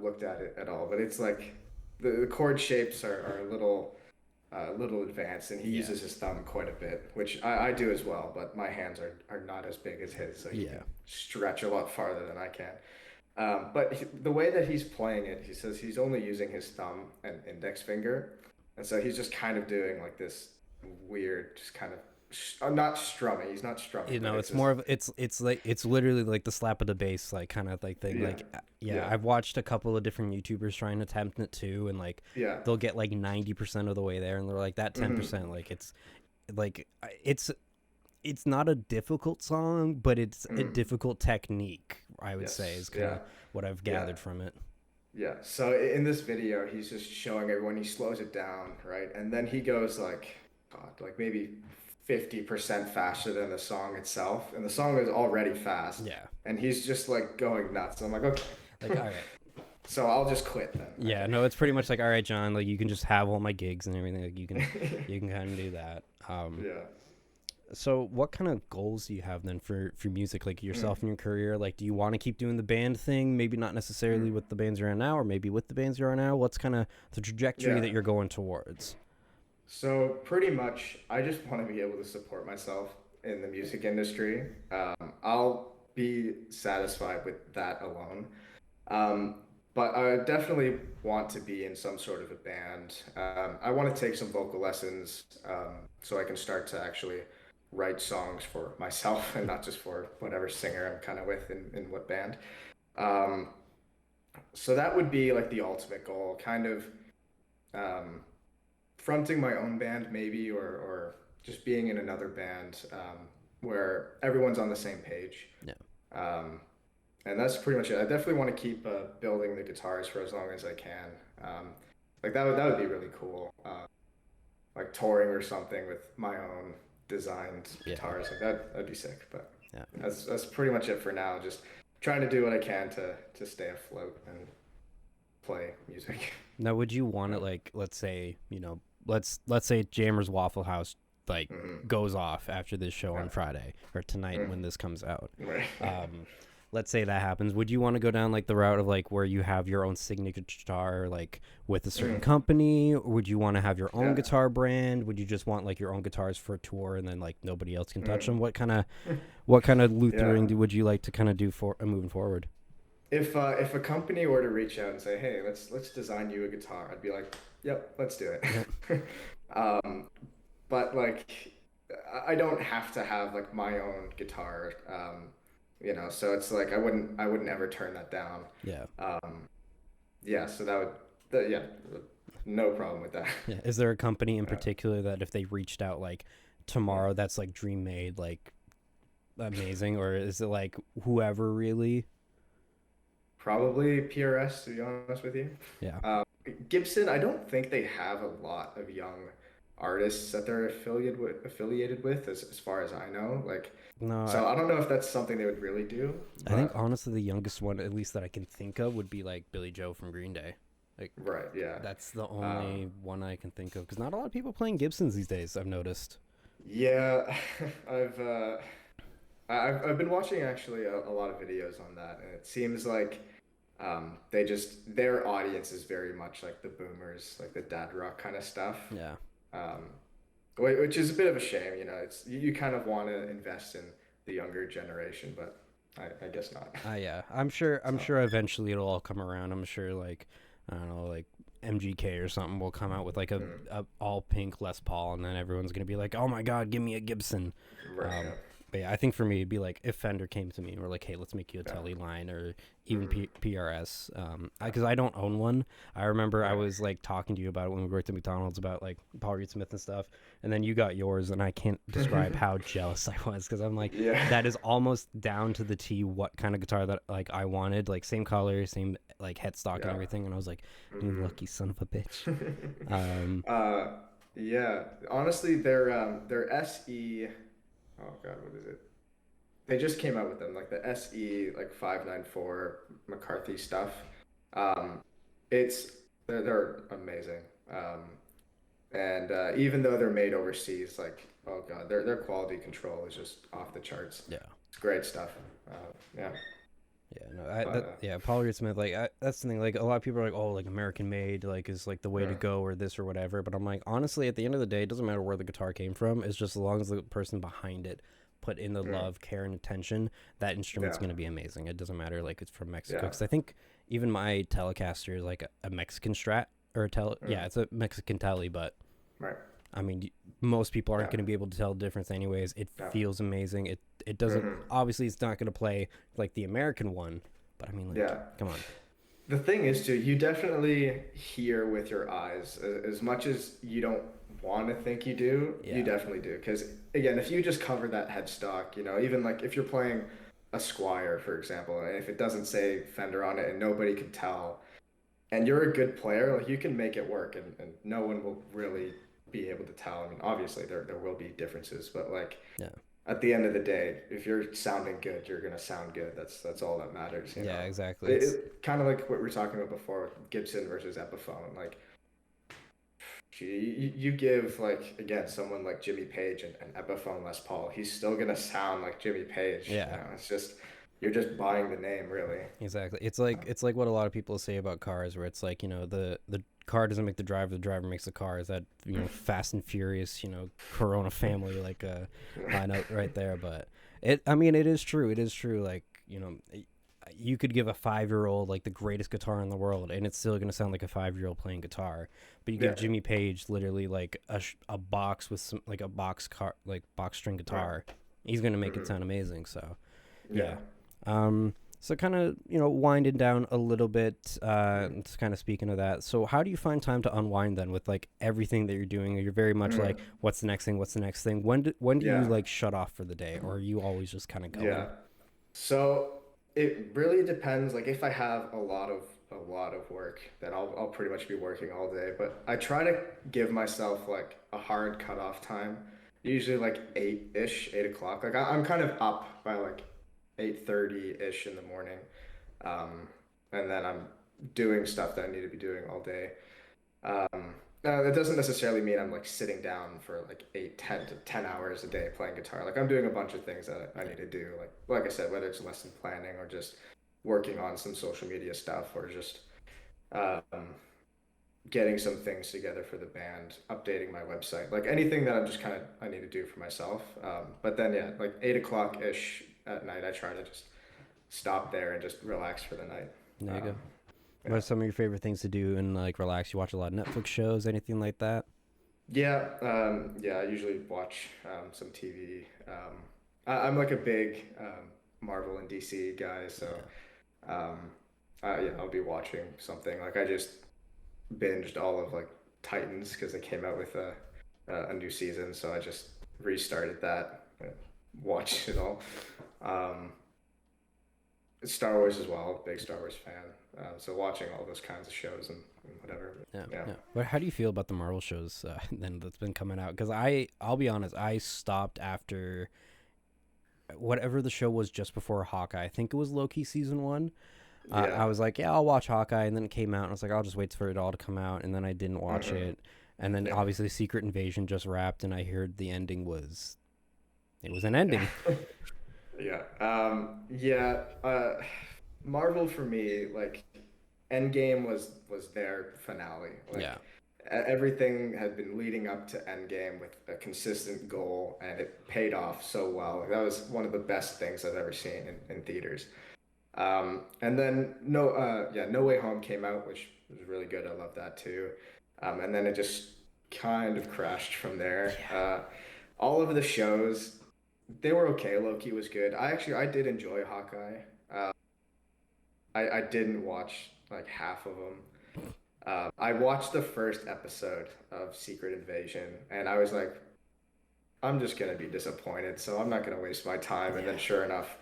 looked at it at all, but it's like the chord shapes are a little advanced, and he Yeah, uses his thumb quite a bit, which I do as well. But my hands are not as big as his, so he can yeah, stretch a lot farther than I can. But the way that he's playing it, he says he's only using his thumb and index finger, and so he's just kind of doing like this weird, just kind of not strumming. He's not strumming, but it's it's just more of it's like it's literally like the slap of the bass like kind of like thing. yeah, Like yeah, yeah, I've watched a couple of different YouTubers trying to attempt it too, and like yeah, they'll get like 90% of the way there, and they're like that 10%, mm-hmm, like it's like it's not a difficult song, but it's a mm, difficult technique. I would say is yes, kind yeah, of what I've yeah. gathered from it. Yeah. So in this video, he's just showing everyone, he slows it down, right? And then he goes like, God, like maybe 50% faster than the song itself. And the song is already fast. Yeah, And he's just like going nuts. I'm like, okay. like all right, So I'll just quit then. yeah, Okay. no, it's pretty much like all right, John, like you can just have all my gigs and everything. Like you can kind of do that. Yeah. So what kind of goals do you have then for music, like Mm, yourself and your career? Like, do you want to keep doing the band thing? Maybe not necessarily mm. with the bands you're in now, or maybe with the bands you're in now. What's kind of the trajectory Yeah. that you're going towards? So pretty much, I just want to be able to support myself in the music industry. I'll be satisfied with that alone. Um, but I definitely want to be in some sort of a band. I want to take some vocal lessons so I can start to actually write songs for myself and not just for whatever singer I'm kind of with in what band. Um, so that would be like the ultimate goal, kind of um, fronting my own band maybe, or just being in another band where everyone's on the same page. Yeah. Um, and that's pretty much it. I definitely want to keep building the guitars for as long as I can. Um, like that would be really cool. Like touring or something with my own designed Yeah. guitars, like that'd be sick. But Yeah. that's pretty much it for now. Just trying to do what I can to stay afloat and play music. Now, would you want Yeah. to like, let's say, let's say Jammers Waffle House like Mm-hmm. goes off after this show Yeah. on Friday or tonight when this comes out. Right. Um, let's say that happens. Would you want to go down like the route of like where you have your own signature guitar, like with a certain Mm. company? Or would you want to have your own Yeah. guitar brand? Would you just want like your own guitars for a tour and then like nobody else can touch Mm. them? What kind of Yeah. Luthering would you like to kind of do for moving forward? If a company were to reach out and say, "Hey, let's design you a guitar," I'd be like, "Yep, let's do Yeah. it." um, but like, I don't have to have like my own guitar, so it's like I wouldn't ever turn that down. Yeah. Um, yeah, so yeah, no problem with that. Yeah. Is there a company in Yeah. particular that if they reached out like Mm. tomorrow, that's like dream made, like amazing, or is it like whoever really? Probably PRS, to be honest with you. Yeah. Um, Gibson, I don't think they have a lot of young artists that they're affiliated with as far as I know. Like, No, so I don't know if that's something they would really do, I think but honestly the youngest one, at least that I can think of, would be like Billy Joe from Green Day. Like right, yeah. that's the Um, only one I can think of because not a lot of people playing Gibsons these days. I've noticed. yeah, I've uh, I've been watching actually a lot of videos on that, and it seems like their audience is very much like the boomers, like the dad rock kind of stuff. Yeah. Um, which is a bit of a shame, it's you kind of want to invest in the younger generation, but I guess not. Yeah. I'm sure. I'm So sure eventually it'll all come around. I'm sure. Like I don't know. Like MGK or something will come out with like Mm. a all pink Les Paul, and then everyone's gonna be like, "Oh my God, give me a Gibson." Right. Um, Yeah. but yeah, I think for me it'd be like if Fender came to me and were like, "Hey, let's make you a Yeah. Telly line," or even Mm. PRS. Yeah. Because I don't own one. I remember I Right. was like talking to you about it when we worked at McDonald's about like Paul Reed Smith and stuff, and then you got yours, and I can't describe how jealous I was because I'm like, Yeah. that is almost down to the T what kind of guitar that like I wanted, like same color, same like headstock and Yeah. everything, and I was like, "You Hmm. lucky son of a bitch." Um, uh, yeah. Honestly, their SE. Oh God, what is it? They just came out with them, like the SE like 594 McCarthy stuff. Um, it's they're amazing. And even though they're made overseas, like oh God, their quality control is just off the charts. yeah. It's great stuff. Yeah, Yeah, no, but yeah, Paul Reed Smith, like that's the thing. Like a lot of people are like, oh, like American made, like is like the way to yeah, go, or this or whatever. But I'm like, honestly, at the end of the day, it doesn't matter where the guitar came from. It's just as long as the person behind it put in the mm, love, care, and attention, that instrument's yeah, gonna be amazing. It doesn't matter like it's from Mexico, yeah, because I think even my Telecaster is like a Mexican Strat or a mm, yeah, it's a Mexican Tele, but right, I mean, most people aren't yeah, going to be able to tell the difference anyways. It yeah, feels amazing. It doesn't hmm, obviously it's not going to play like the American one, but I mean like yeah. come on. The thing is, too, you definitely hear with your eyes as much as you don't want to think you do. You Yeah. definitely do, because again, if you just cover that headstock, even like if you're playing a Squire, for example, and if it doesn't say Fender on it and nobody can tell, and you're a good player, like you can make it work, and no one will really be able to tell. I mean, obviously there will be differences, but like Yeah. at the end of the day, if you're sounding good, you're gonna sound good. That's all that matters, you Yeah, know. exactly. It, It's it kind of like what we were talking about before with Gibson versus Epiphone. Like you give like again someone like Jimmy Page and Epiphone Les Paul, he's still gonna sound like Jimmy Page. yeah. It's just you're just buying the name, really. Exactly. Um, It's like what a lot of people say about cars where it's like, the car doesn't make the driver makes the car. Is that, Fast and Furious, Corona family like line out right there, but I mean it is true. It is true like, you could give a 5-year old like the greatest guitar in the world and it's still going to sound like a 5-year old playing guitar. But you give yeah, Jimmy Page literally like a box with some like a box string right. guitar. He's going to make it Hmm. sound amazing, so Yeah. yeah. So kind of, winding down a little bit, just kind of speaking of that. So how do you find time to unwind then with like everything that you're doing? You're very much Mm. like, what's the next thing? What's the next thing? When do you Yeah. like shut off for the day, or are you always just kind of Yeah. going? So it really depends. Like if I have a lot of work, then I'll pretty much be working all day. But I try to give myself like a hard cutoff time, usually like 8-ish, 8 o'clock. Like I'm kind of up by like 8:30-ish in the morning, um, and then I'm doing stuff that I need to be doing all day. Now that doesn't necessarily mean I'm like sitting down for like 8, 10 to 10 hours a day playing guitar. Like I'm doing a bunch of things that I Yeah. need to do. Like I said, whether it's lesson planning or just working on some social media stuff or just um, getting some things together for the band, updating my website, like anything that I'm just kind of I need to do for myself. But then yeah, like 8 o'clock ish at night, I try to just stop there and just relax for the night. There you Um, go. What yeah. are some of your favorite things to do and like relax? You watch a lot of Netflix shows, anything like that? Yeah, I usually watch some TV. I'm like a big Marvel and DC guy, so Yeah. um, yeah, I'll be watching something. Like I just binged all of like Titans because they came out with a new season, so I just restarted that, watched it all. Um, Star Wars as well, big Star Wars fan. So watching all those kinds of shows and whatever. Yeah, Yeah. yeah. But how do you feel about the Marvel shows then that's been coming out? Because I'll be honest, I stopped after whatever the show was just before Hawkeye. I think it was Loki season one. Yeah. I was like, yeah, I'll watch Hawkeye, and then it came out, and I was like, I'll just wait for it all to come out, and then I didn't watch Hmm. it, and then Yeah. obviously Secret Invasion just wrapped, and I heard the ending was it was an ending. Yeah. Yeah. Marvel for me, like Endgame was their finale. Yeah, Like everything had been leading up to Endgame with a consistent goal, and it paid off so well. Like, that was one of the best things I've ever seen in theaters. And then No Way Home came out, which was really good. I love that too. And then it just kind of crashed from there. Yeah. All of the shows, they were okay. Loki was good. I did enjoy Hawkeye. Uh, I didn't watch like half of them. I watched the first episode of Secret Invasion, and I was like, I'm just gonna be disappointed, so I'm not gonna waste my time. And then Yeah. sure enough,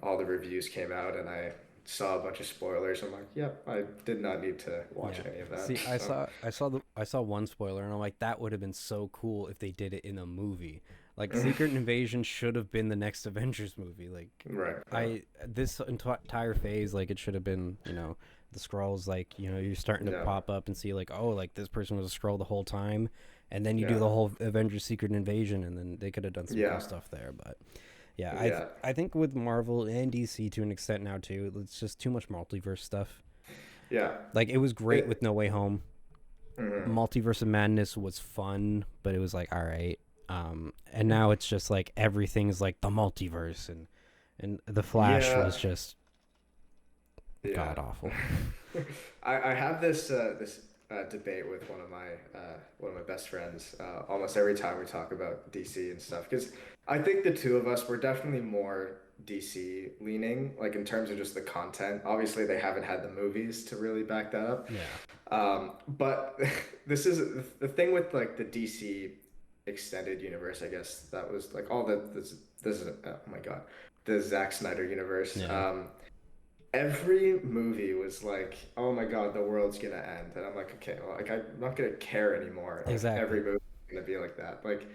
all the reviews came out, and I saw a bunch of spoilers. I'm like, yep, I did not need to watch Yeah. any of that. See, So I saw one spoiler and I'm like, that would have been so cool if they did it in a movie. Like Secret Invasion should have been the next Avengers movie. Like right, I this entire phase, like it should have been, the scrolls, like, you're starting to yeah, pop up and see like, oh, like this person was a scroll the whole time, and then you do yeah, the whole Avengers Secret Invasion, and then they could have done some cool yeah, stuff there. But yeah, yeah, I think with Marvel and DC to an extent now too, it's just too much multiverse stuff. yeah. Like it was great with It, No Way Home. mhm. Multiverse of Madness was fun, but it was like all right. And now it's just like everything's like the multiverse, and the Flash Yeah, was just yeah. god awful. I have this debate with one of my best friends almost every time we talk about DC and stuff because I think the two of us were definitely more DC leaning, like in terms of just the content. Obviously, they haven't had the movies to really back that up. Yeah, But this is the thing with like the DC extended universe. I guess that was like all this is oh my God, the Zack Snyder universe. yeah, Every movie was like, oh my God, the world's gonna end, and I'm like, okay, well, like I'm not gonna care anymore if exactly. every movie is gonna be like that. Like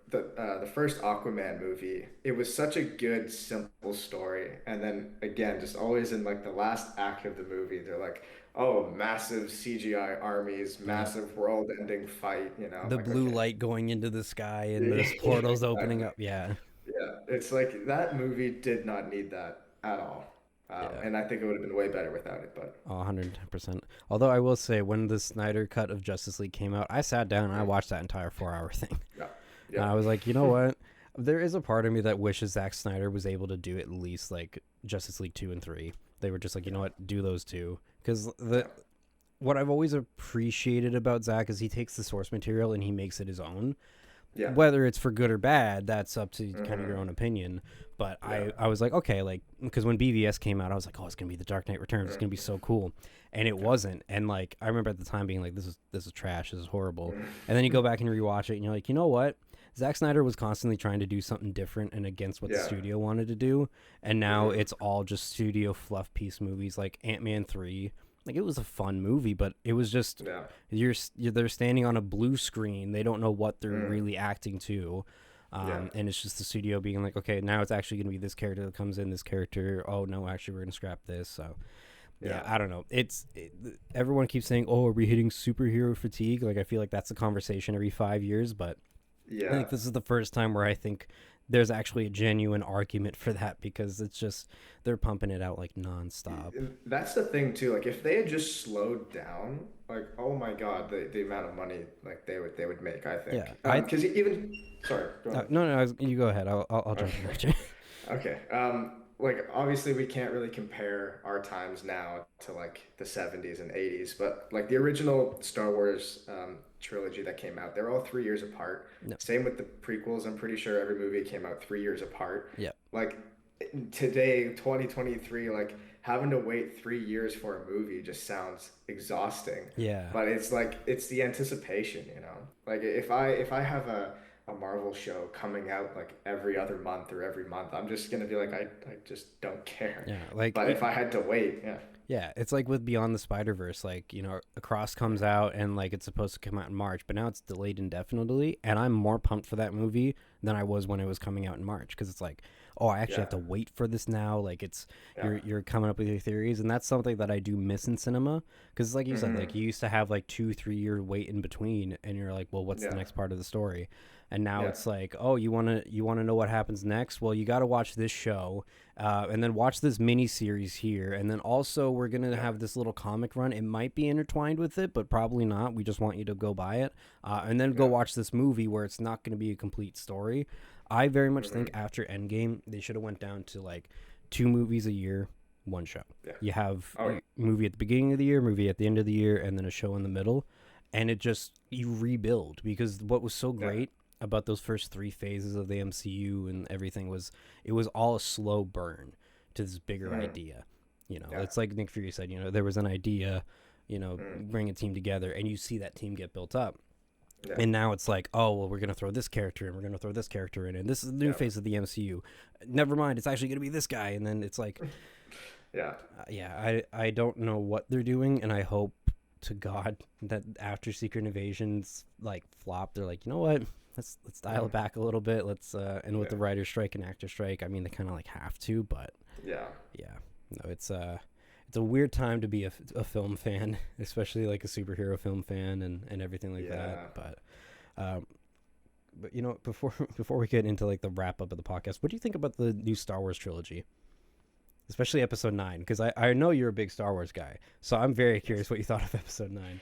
the first Aquaman movie, it was such a good, simple story. And then again, just always in like the last act of the movie, they're like, oh, massive CGI armies, Yeah, massive world-ending fight. I'm the like, blue okay, light going into the sky and yeah, this portals opening exactly. up. Yeah, Yeah, it's like that movie did not need that at all. yeah. And I think it would have been way better without it. But 110%. Although I will say, when the Snyder cut of Justice League came out, I sat down and I mm, watched that entire 4 hour thing. yeah, And yeah, I was like, you know what? There is a part of me that wishes Zack Snyder was able to do at least like Justice League 2 and 3. They were just like, you know yeah, what? Do those two. Because yeah, what I've always appreciated about Zack is he takes the source material and he makes it his own. yeah, Whether it's for good or bad, that's up to kind of your hmm, own opinion. But yeah, I was like, okay, like, because when BVS came out, I was like, oh, it's gonna be the Dark Knight Returns. It's gonna be mm, so cool, and it yeah, wasn't. And like, I remember at the time being like, this is trash. This is horrible. And then you mm, go back and rewatch it, and you're like, you know what? Zack Snyder was constantly trying to do something different and against what the yeah, studio wanted to do, and now hmm, it's all just studio fluff piece movies like Ant-Man 3. Like it was a fun movie, but it was just yeah, they're standing on a blue screen. They don't know what they're mm, really acting to. yeah, And it's just the studio being like, okay, now it's actually going to be this character that comes in, this character. Oh, no, actually, we're going to scrap this. So, yeah, yeah, I don't know. Everyone keeps saying, oh, are we hitting superhero fatigue? Like, I feel like that's a conversation every 5 years. But I yeah. think this is the first time where I think there's actually a genuine argument for that because it's just, they're pumping it out like nonstop. And that's the thing too. Like if they had just slowed down, like oh my God, the amount of money like they would make. I Yeah. think. Because even sorry, go ahead. No, no, you go ahead. I'll jump in Okay. there. Okay. Like obviously we can't really compare our times now to like the 70s and 80s, but like the original Star Wars trilogy that came out, they're all 3 years apart. No. Same with the prequels. I'm pretty sure every movie came out 3 years apart. Yeah. Like today, 2023, like having to wait 3 years for a movie just sounds exhausting. Yeah. But it's like it's the anticipation, you know. Like if I have a Marvel show coming out like every other month or every month, I'm just gonna be like I just don't care. Yeah. Like, But if I had to wait, yeah, yeah, it's like with Beyond the Spider Verse, like, Across comes out and like it's supposed to come out in March, but now it's delayed indefinitely, and I'm more pumped for that movie than I was when it was coming out in March because it's like, oh, I actually yeah, have to wait for this now. Like it's yeah, you're coming up with your theories, and that's something that I do miss in cinema because, like you said, hmm, like you used to have like 2 3 year wait in between, and you're like, well, what's the yeah, next part of the story? And now yeah, it's like, oh, you wanna know what happens next? Well, you got to watch this show, and then watch this mini series here, and then also we're gonna yeah, have this little comic run. It might be intertwined with it, but probably not. We just want you to go buy it, and then go yeah, watch this movie where it's not gonna be a complete story. I very much think hmm, after Endgame, they should have went down to like 2 movies a year, one show. Yeah. You have Oh yeah. movie at the beginning of the year, movie at the end of the year, and then a show in the middle, and it just you rebuild because what was so Yeah. great about those first three phases of the MCU and everything was it was all a slow burn to this bigger Mm, idea. yeah. It's like Nick Fury said. There was an idea. Mm, Bring a team together, and you see that team get built up. yeah. And now it's like, oh well, we're gonna throw this character in, we're gonna throw this character in, and this is the new Yeah. phase of the MCU. Never mind, it's actually gonna be this guy, and then it's like, Yeah. yeah, I don't know what they're doing, and I hope to God that after Secret Invasions like flop, they're like, you know what, let's dial it Mm, back a little bit. Let's and with yeah. the writer's strike and actor strike, I mean they kind of like have to, but Yeah. yeah, no, it's a weird time to be a film fan, especially like a superhero film fan and everything like Yeah. that. Um, but before before we get into like the wrap up of the podcast, what do you think about the new Star Wars trilogy, especially Episode 9? Because I know you're a big Star Wars guy, so I'm very curious what you thought of Episode 9.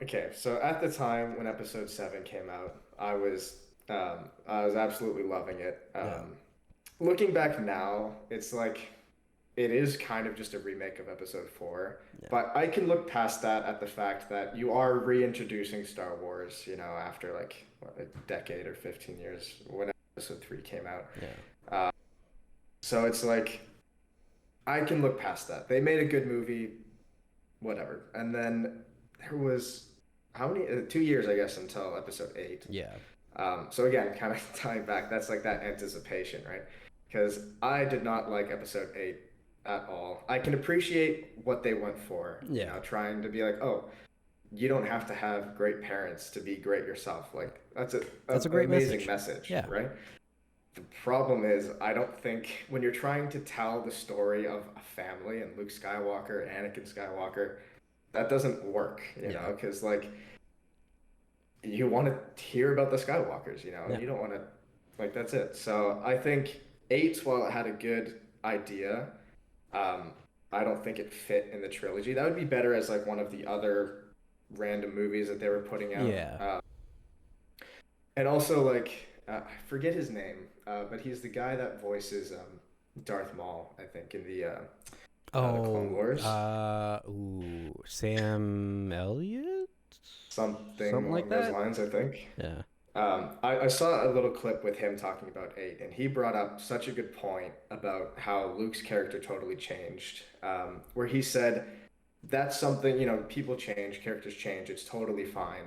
Okay, so at the time when episode 7 came out, I was absolutely loving it. Yeah, Looking back now, it's like it is kind of just a remake of episode 4, yeah, but I can look past that at the fact that you are reintroducing Star Wars, after like what, a decade or 15 years when episode 3 came out. yeah, Uh, so it's like I can look past that. They made a good movie, whatever. And then there was how many 2 years I guess until episode 8. yeah, So again, kind of tying back, that's like that anticipation, right? Because I did not like episode 8 at all. I can appreciate what they went for, yeah. trying to be like, oh, you don't have to have great parents to be great yourself. Like That's a an great amazing message. message, Yeah, right? The problem is, I don't think when you're trying to tell the story of a family and Luke Skywalker, Anakin Skywalker, that doesn't work, yeah, because like you want to hear about the Skywalkers, yeah, you don't want to, like, that's it. So I think eight, while it had a good idea, um, I don't think it fit in the trilogy. That would be better as like one of the other random movies that they were putting out. yeah. And also like I forget his name, but he's the guy that voices Darth Maul, I think, in the Clone Oh, Wars. Sam Elliott, Something something like along those that. lines, I think. Yeah, I saw a little clip with him talking about eight, and he brought up such a good point about how Luke's character totally changed. Where he said that's something, people change, characters change, it's totally fine.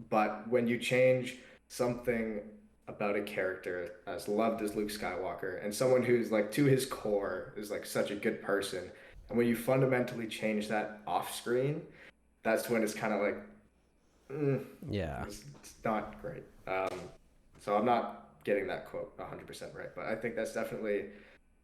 But when you change something about a character as loved as Luke Skywalker and someone who's like to his core is like such a good person, and when you fundamentally change that off screen, that's when it's kind of like, mm, yeah, it's not great. So I'm not getting that quote 100% right, but I think that's definitely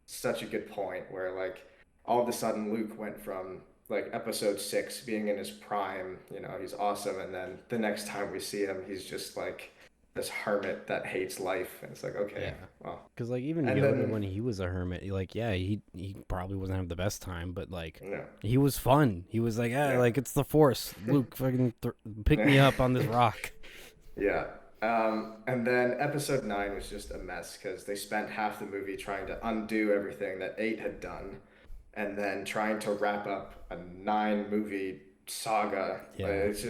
such a good point where like all of a sudden Luke went from like episode 6 being in his prime, he's awesome, and then the next time we see him, he's just like this hermit that hates life, and it's like, okay, yeah. well, Because like even and Yoda then when he was a hermit, like yeah, he probably wasn't having the best time, but like no, he was fun. He was like, yeah, yeah, like it's the Force. Luke, fucking pick me up on this rock. yeah. And then episode 9 was just a mess because they spent half the movie trying to undo everything that 8 had done, and then trying to wrap up a 9 movie saga. Yeah, It was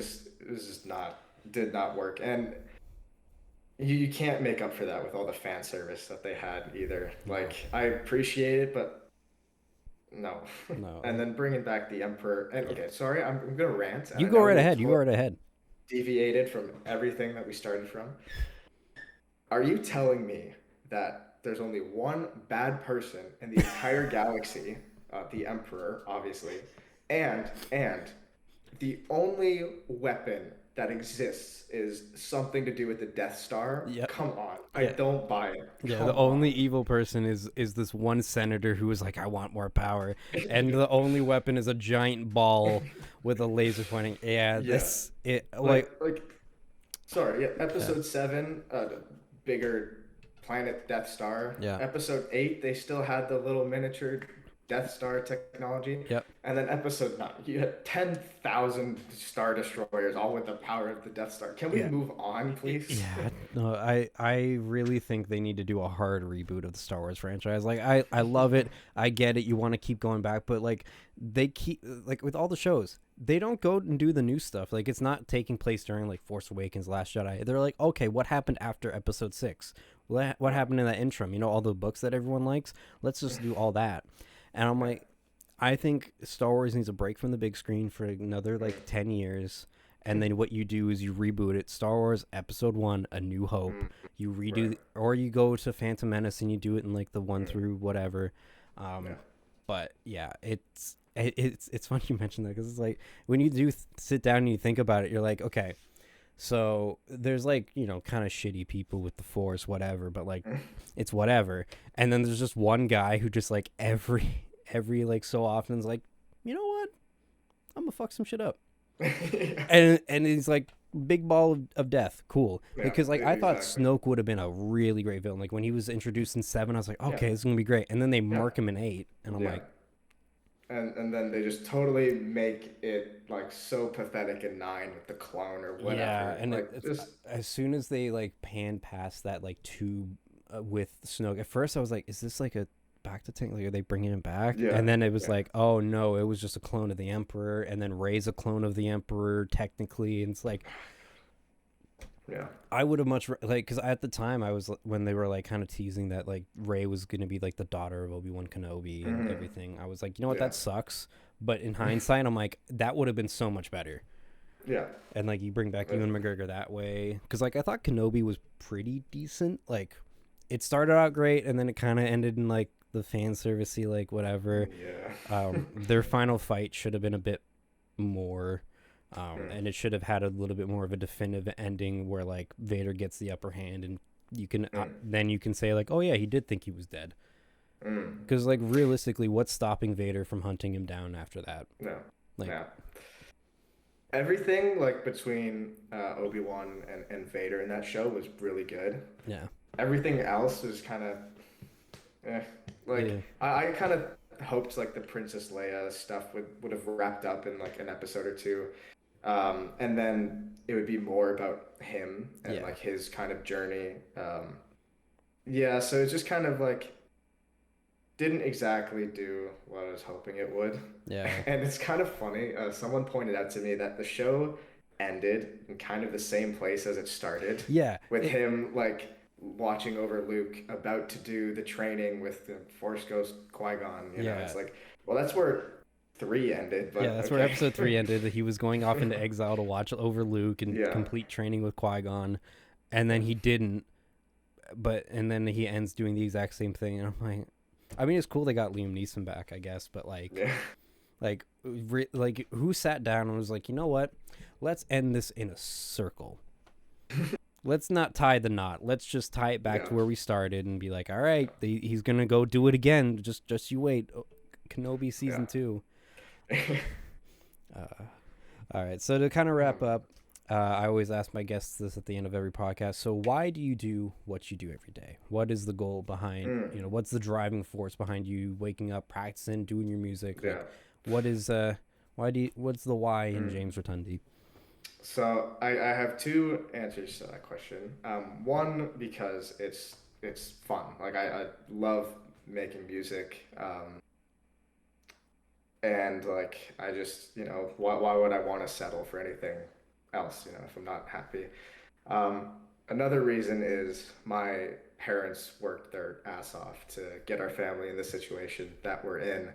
just not, did not work. And you can't make up for that with all the fan service that they had either. no, Like, I appreciate it, but no. And no. then bringing back the Emperor. And Yeah, okay, sorry, I'm going to rant, and you I go know right we've ahead. You go right ahead. deviated from everything that we started from. Are you telling me that there's only one bad person in the entire galaxy, the Emperor, obviously, and the only weapon that exists is something to do with the Death Star? Yeah, Come on, I yeah. don't buy it. Yeah, the Come only on. evil person is this one senator who was like, I want more power, and the only weapon is a giant ball with a laser pointing. Yeah, Yeah, this it like sorry, yeah, yeah, episode 7, the bigger planet Death Star. yeah, Episode 8, they still had the little miniature Death Star technology. Yep. And then episode 9, you had 10,000 Star Destroyers, all with the power of the Death Star. Can we Yeah. move on, please? Yeah, no, I really think they need to do a hard reboot of the Star Wars franchise. Like I love it. I get it. You want to keep going back, but like they keep like with all the shows, they don't go and do the new stuff. Like it's not taking place during like Force Awakens, Last Jedi. They're like, okay, what happened after Episode 6? What Yeah. happened in that interim? You know, all the books that everyone likes. Let's just do all that. And I'm Yeah. like, I think Star Wars needs a break from the big screen for another Mm. like 10 years, and then what you do is you reboot it. Star Wars Episode One, A New Hope. Mm. You Right. redo, or you go to Phantom Menace and you do it in like the one Mm. through whatever. Yeah. But yeah, it's funny you mentioned that because it's like when you do sit down and you think about it, you're like, okay, so there's like kind of shitty people with the Force, whatever, but like it's whatever. And then there's just one guy who just like every like so often is like, you know what, I'm gonna fuck some shit up, Yeah. and he's like big ball of death, cool. Yeah. Because like I thought Exactly. Snoke would have been a really great villain. Like when he was introduced in 7, I was like, Yeah. okay, this is gonna be great. And then they Yeah. mark him in 8, and I'm Yeah. like, And then they just totally make it like so pathetic in 9 with the clone or yeah. whatever. And Like it's just as soon as they like pan past that like tube with Snoke, at first I was like, is this like a back to tank? Like, are they bringing him back? yeah. And then it was Yeah. like, oh no, it was just a clone of the Emperor. And then Rey's a clone of the Emperor technically, and it's like Yeah. I would have much like because at the time I was when they were like kind of teasing that like Rey was gonna be like the daughter of Obi-Wan Kenobi and Hmm. everything. I was like, you know what, Yeah. that sucks. But in hindsight, I'm like that would have been so much better. Yeah. And like you bring back But Ewan McGregor that way because like I thought Kenobi was pretty decent. Like it started out great and then it kind of ended in like the fan servicey like whatever. yeah. Their final fight should have been a bit more. Mm. And it should have had a little bit more of a definitive ending where like Vader gets the upper hand and you can Mm. then you can say like, oh yeah, he did think he was dead, Mm. because like realistically what's stopping Vader from hunting him down after that? No. Like Yeah. Everything like between Obi-Wan and Vader in that show was really good. yeah, Everything else is kind of yeah, like I kind of hoped like the Princess Leia stuff would have wrapped up in like an episode or two. And then it would be more about him and yeah, like his kind of journey. Yeah, so it's just kind of like didn't exactly do what I was hoping it would. yeah, And it's kind of funny. Someone pointed out to me that the show ended in kind of the same place as it started, yeah, with him like watching over Luke about to do the training with the Force Ghost Qui-Gon. You know, yeah, it's like, well, that's where 3 ended, yeah. but That's where okay. episode 3 ended. He was going off into exile to watch over Luke and Yeah. complete training with Qui-Gon, and then he didn't. But and then he ends doing the exact same thing, and I'm like, I mean, it's cool they got Liam Neeson back, I guess, but Yeah. like who sat down and was like, you know what, let's end this in a circle. Let's not tie the knot. Let's just tie it back Yeah. to where we started and be like, all right, he's gonna go do it again. Just you wait. Kenobi Yeah. season 2. Uh, all right. So to kind of wrap up, I always ask my guests this at the end of every podcast. So why do you do what you do every day? What is the goal behind? Mm. What's the driving force behind you waking up, practicing, doing your music? Like, Yeah. what is why do you? What's the why in Mm. James Rotondi? So I have two answers to that question. One because it's fun. Like I love making music. And like I just why would I want to settle for anything else? If I'm not happy. Um, Another reason is my parents worked their ass off to get our family in the situation that we're in.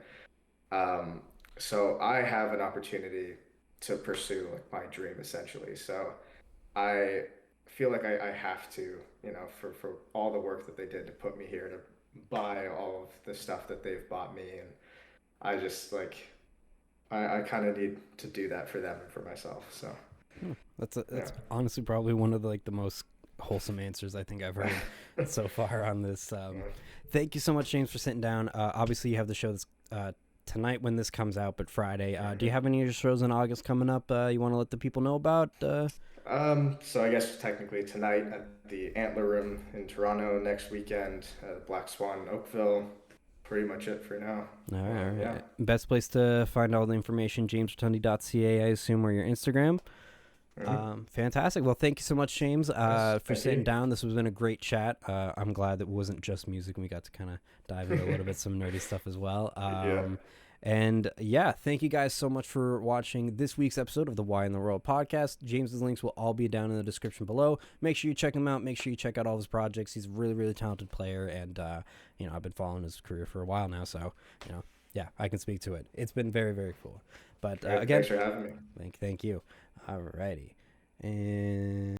Um, so I have an opportunity to pursue like my dream essentially. So I feel like I have to, for all the work that they did to put me here to buy all of the stuff that they've bought me, and I just like I kind of need to do that for them and for myself. So yeah, That's honestly probably one of the most wholesome answers I think I've heard so far on this. yeah. Thank you so much, James, for sitting down. Obviously, you have the show this tonight when this comes out, but Friday. Do you Mhm. have any of your shows in August coming up? You want to let the people know about? So I guess technically tonight at the Antler Room in Toronto, next weekend, Black Swan in Oakville, pretty much it for now. All right, all Yeah. right. Best place to find all the information, jamesrotondi.ca, I assume, or your Instagram. Hmm. Fantastic. Well, thank you so much, James, Yes. for Thank sitting you. down. This has been a great chat. I'm glad that it wasn't just music and we got to kind of dive into a little bit some nerdy stuff as well. Yeah. And yeah, thank you guys so much for watching this week's episode of the Why in the World podcast. James's links will all be down in the description below. Make sure you check him out. Make sure you check out all of his projects. He's a really, really talented player, and I've been following his career for a while now, so yeah, I can speak to it. It's been very, very cool. But All right. again, Thanks for having me. thank you. Alrighty. And